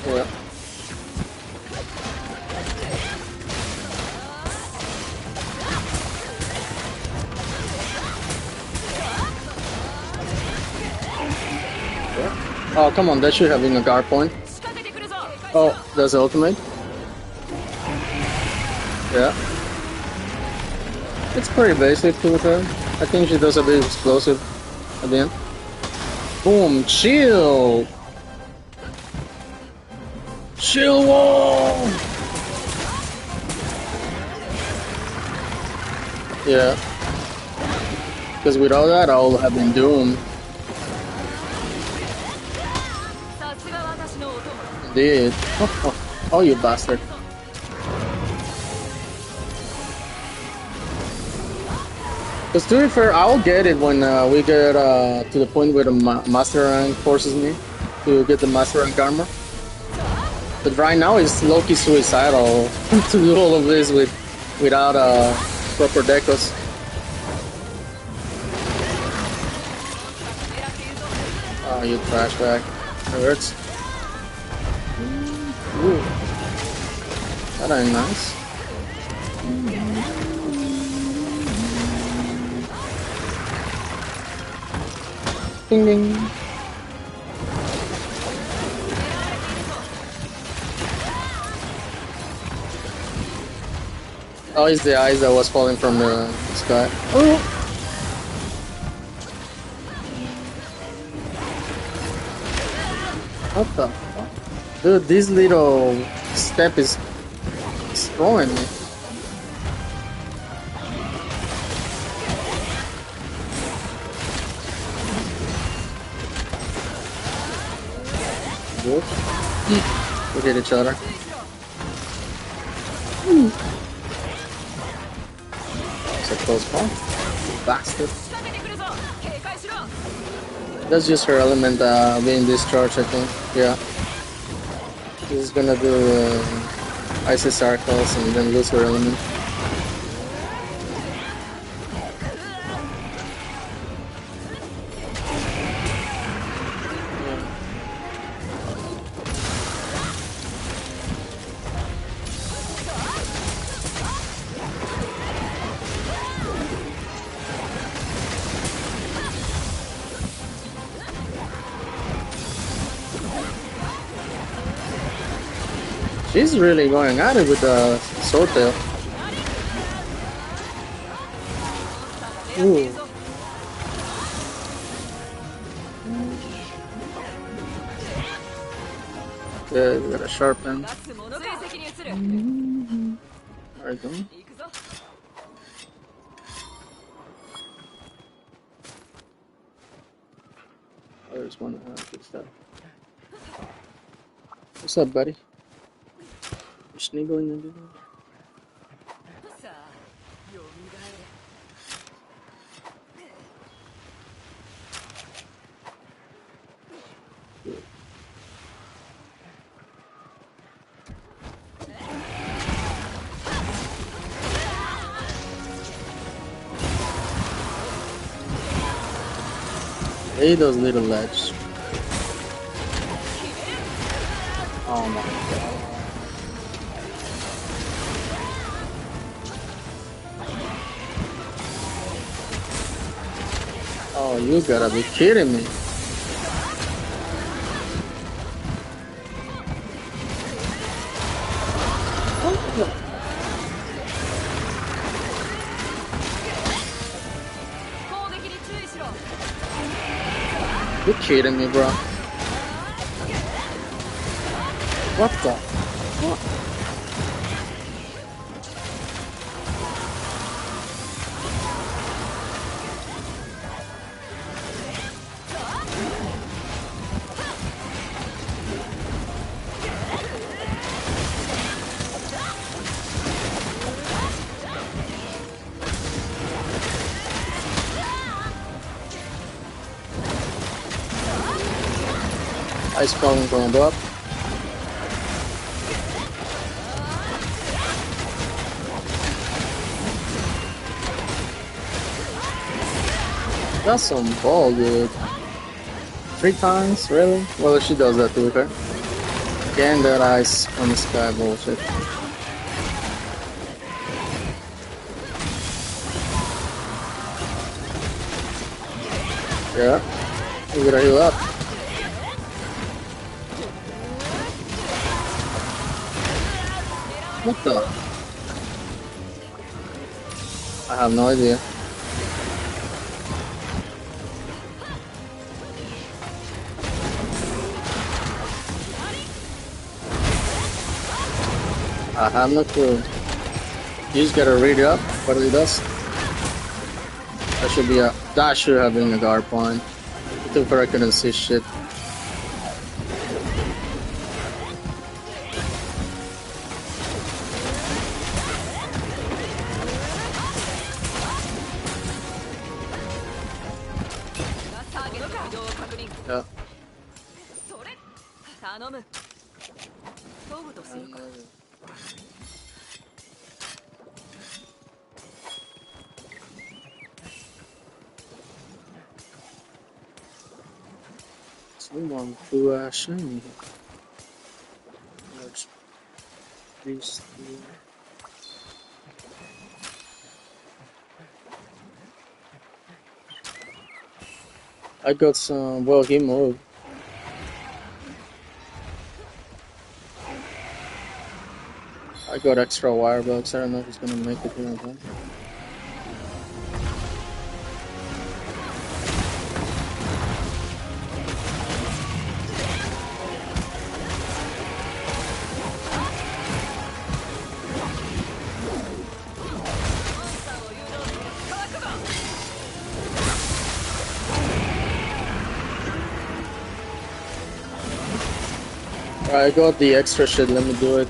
Yeah. Oh, come on, that should have been a guard point. Oh, that's the ultimate. Yeah. It's pretty basic to her. I think she does a bit explosive at the end. Boom, chill! Chill wall! Yeah. Because without that, I would have been doomed. Indeed. Oh, you bastard. Because to be fair, I'll get it when we get to the point where the master rank forces me to get the master rank armor. But right now it's low-key suicidal to do all of this without proper decos. Oh, you trash bag. It hurts. Ooh. That ain't nice. Ding ding. Oh, it's the ice that was falling from the sky. Oh. What the fuck? Dude, this little step is destroying me. Good. We hit each other. It's a close call. Bastard. That's just her element being discharged, I think. Yeah. She's gonna do icy circles and then lose her element. She's really going at it with the sword tail. Ooh. Okay, we got a sharpen. Alright, go. Oh, there's one good stuff. What's up, buddy? You're sniggling a little? Hey, those little legs. Oh my god. Oh, you gotta be kidding me. You're kidding me, bro. What the fuck? Ice column going up. That's some ball, dude. 3 times? Really? Well, she does that to her. Getting that ice on the sky bullshit. Yeah. You gotta heal up. What the? I have no idea. I have no clue. You just gotta read it up what it does. That should have been a guard point. It took forever, I couldn't see shit. Yeah. Someone who shiny. Large these two. I got some. Well, he moved. I got extra wire blocks. I don't know if he's gonna make it here or not. I got the extra shit. Let me do it.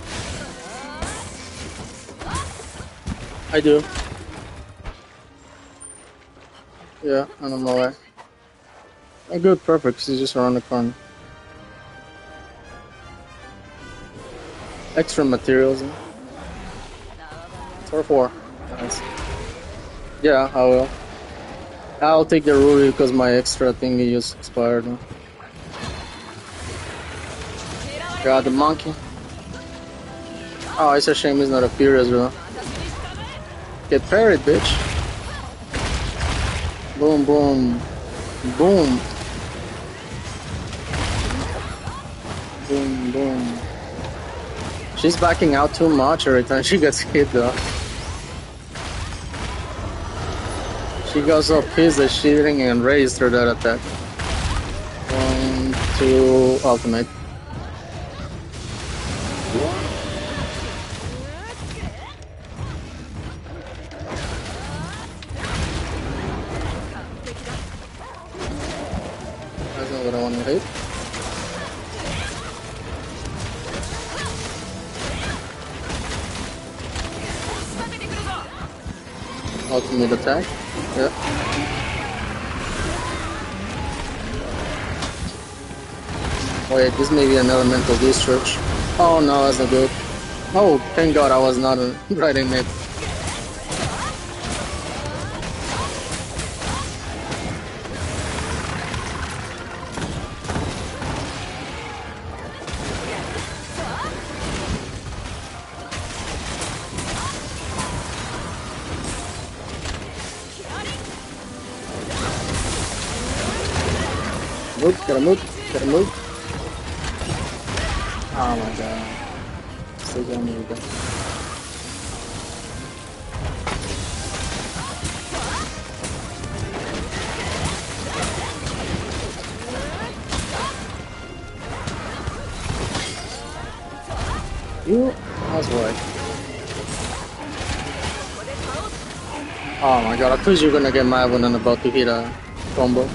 I do. Yeah, I'm on my way. Oh, good, perfect. He's just around the corner. Extra materials. 4-4. Nice. Yeah, I will. I'll take the ruby because my extra thingy just expired. God, the monkey. Oh, it's a shame he's not a peer as well. Get parried, bitch. Boom, boom. Boom. Boom, boom. She's backing out too much every time she gets hit, though. She got so pissed that she didn't even raise through that attack. 1, 2, ultimate. That's not what I want to hit. Ultimate attack. Yeah. Wait, this may be an elemental discharge. Oh no, that's not good. Oh, thank God I was not right in it. Move, gotta move, gotta move. Oh my God. Still gonna move that. You? That's right. Oh my God, I thought you were gonna get mad when I'm about to hit a combo.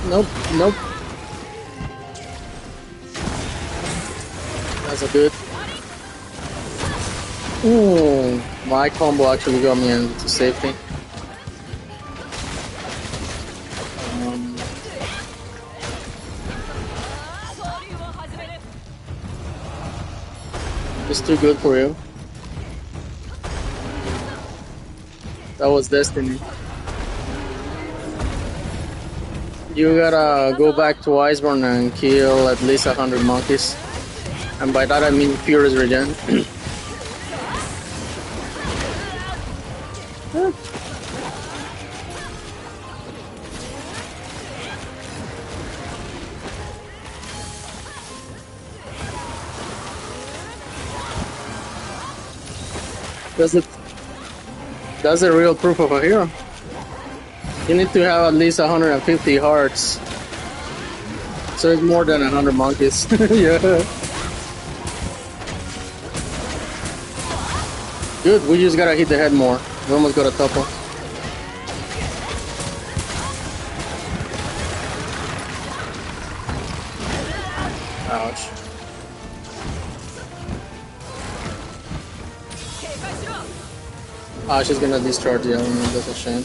Nope, nope. That's a good. Ooh, my combo actually got me into safety. It's too good for you. That was destiny. You gotta go back to Iceborne and kill at least 100 monkeys. And by that I mean Furious Regen. That's the real proof of a hero. You need to have at least 150 hearts. So it's more than 100 monkeys. Yeah. Good, we just gotta hit the head more. We almost got a topple. Ouch. Ah, she's gonna discharge the element, that's a shame.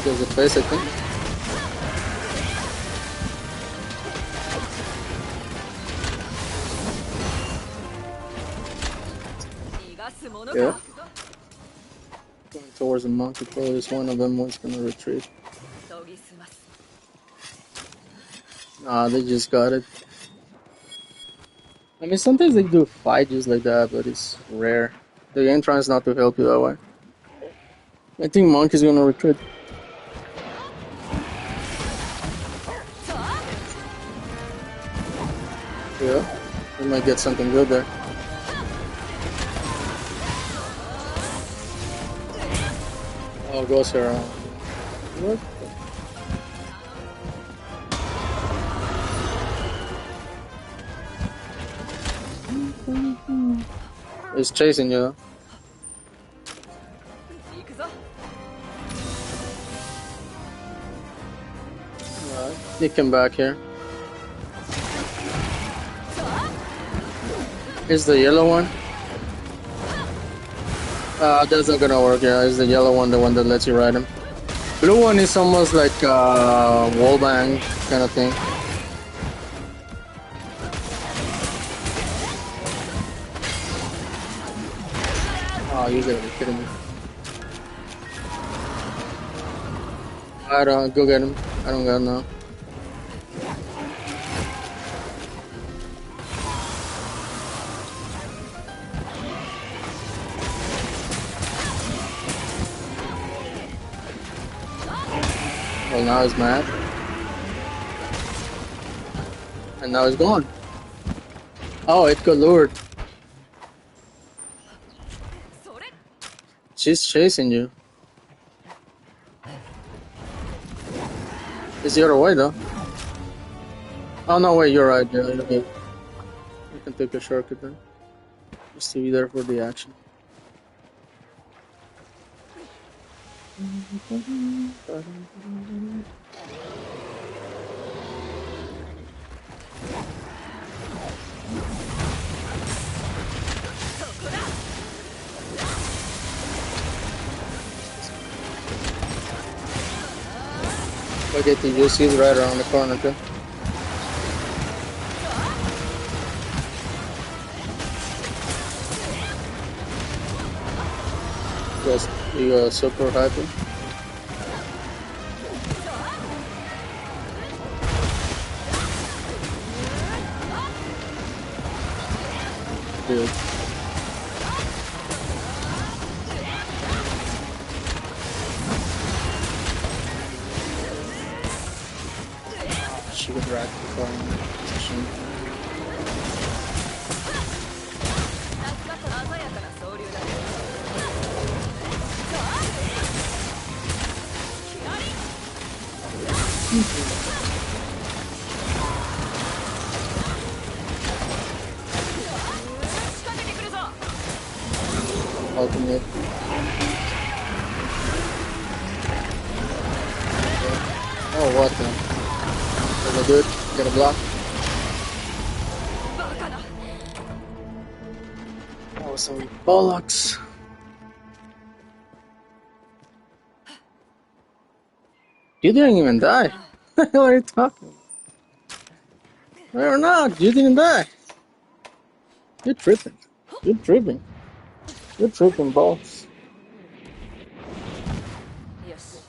There's a face, I think. Yeah. Going towards the monkey, probably just one of them was gonna retreat. Ah, they just got it. I mean, sometimes they do fight just like that, but it's rare. The game tries not to help you that way. I think monkey's gonna retreat. Yeah, we might get something good there. Oh, goes around. What? It's chasing you. Alright, he came back here. Is the yellow one? That's not gonna work, yeah. It's the yellow one, the one that lets you ride him. Blue one is almost like wallbang kind of thing. Oh, you gotta be kidding me. I don't, go get him. I don't got him now. Well, now he's mad. And now he's gone. Oh, it got lured. She's chasing you. It's the other way though. Oh no, wait, you're right. Yeah, you can take a shortcut then. Just to be there for the action. Spaghetti juice is right around the corner too. Just you super happy. Good. She got right before position. Ultimate. Oh, what the? Is it good? Get a block. That was some bollocks. You didn't even die. What are you talking about? Or not, you didn't die. You're tripping. You're tripping. You're tripping, boss. Yes.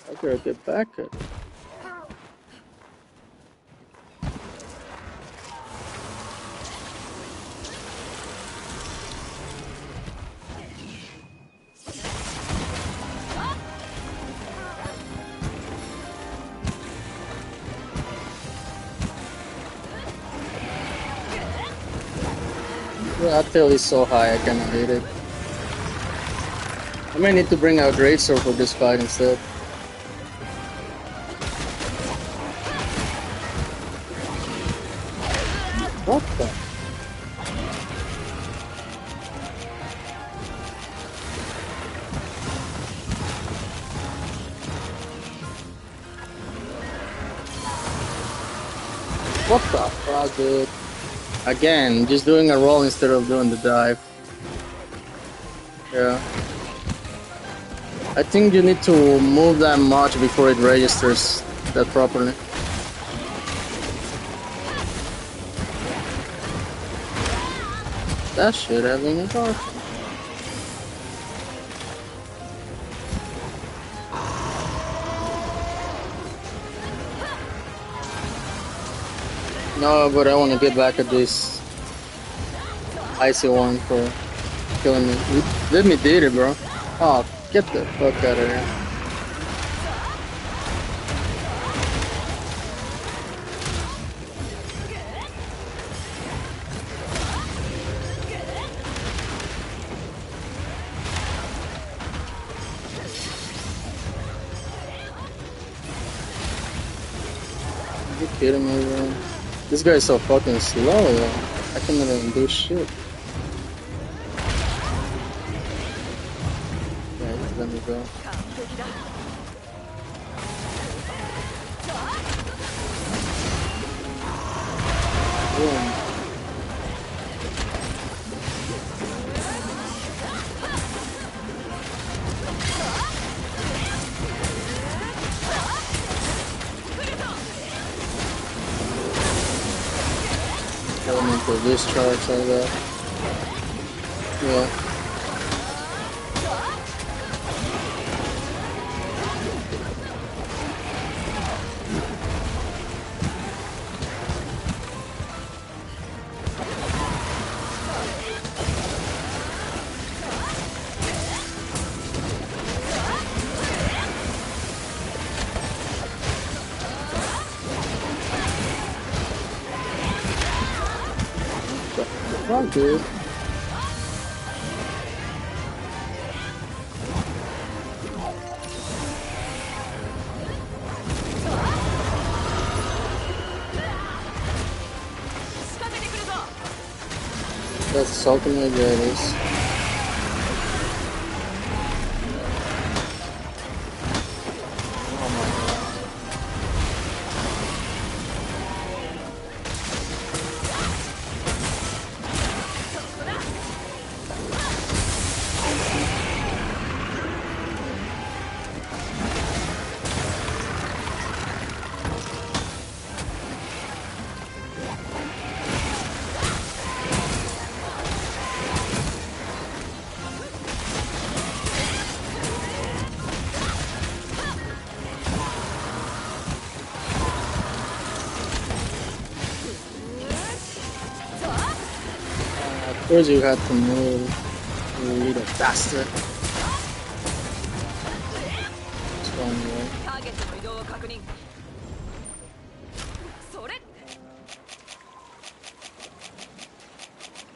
I gotta get back at it. Yeah, tail is so high I cannot hit it. I may need to bring out Great Sword for this fight instead. What the? What the fuck, dude? Again, just doing a roll instead of doing the dive. Yeah. I think you need to move that much before it registers that properly. That should have been a bar. No, but I want to get back at this icy one for killing me. Let me did it, bro. Oh, get the fuck out of here. Are you kidding me, bro? This guy is so fucking slow, though. I cannot even do shit. Yeah, just let me go. Boom. Elemental discharge like that. Yeah. Fuck, dude. That's ultimate, yeah, it is. Oh my god. Of course you had to move, you little bastard. What's going on?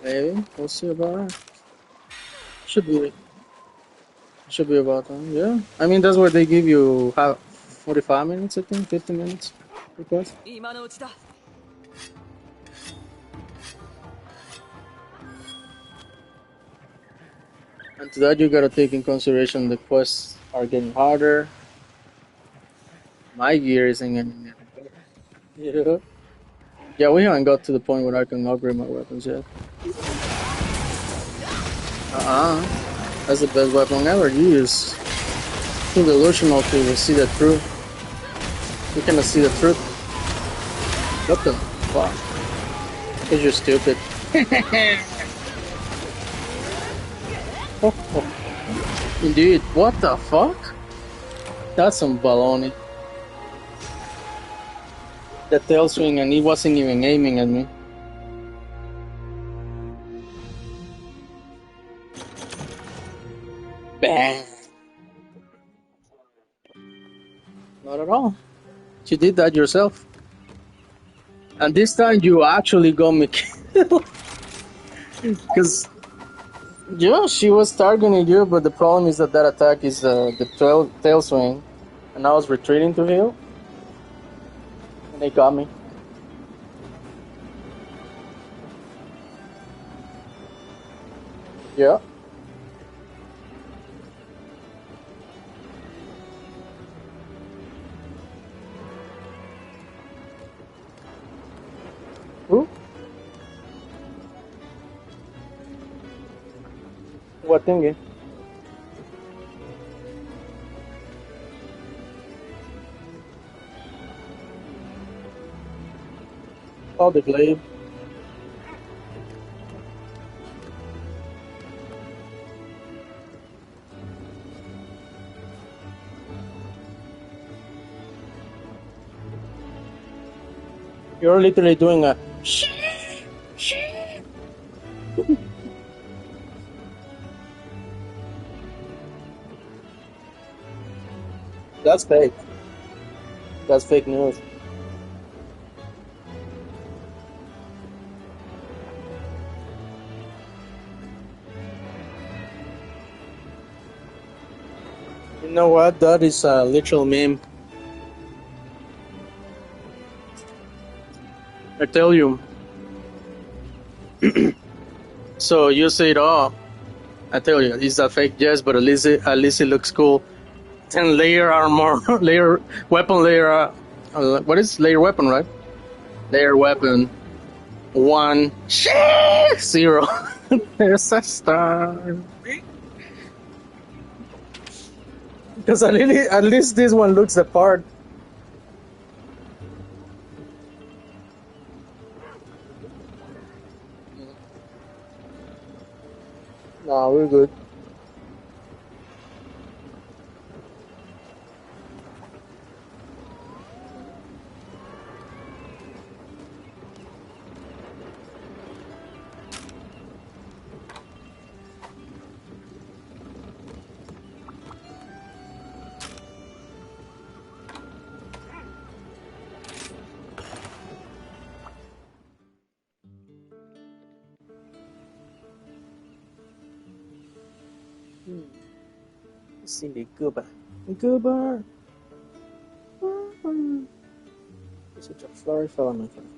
Maybe, we'll see about that. Should be about time, yeah. I mean, that's where they give you 45 minutes, I think, 50 minutes request. And to that, you gotta take in consideration the quests are getting harder. My gear isn't getting better. Yeah. Yeah, we haven't got to the point where I can upgrade my weapons yet. Uh-uh. That's the best weapon ever used. Too delusional to see the truth. You cannot see the truth. What the fuck? Because you're stupid. Indeed, what the fuck? That's some baloney. The tail swing and he wasn't even aiming at me. Bang! Not at all. You did that yourself. And this time you actually got me killed. Because, yeah, she was targeting you, but the problem is that attack is the tail swing. And I was retreating to heal. And they got me. Yeah. Who? What thingy? Oh, the glaive. You're literally doing a That's fake. That's fake news. You know what? That is a literal meme. I tell you. So you said, "Oh, I tell you, is that fake?" Yes, but at least it looks cool. 10 layer armor, layer weapon, layer. What is layer weapon, right? Layer weapon. 1 0. There's a star. Because at least this one looks the part. Nah, we're good. Cindy Goober. Goober! You're such a flurry fellow, my friend.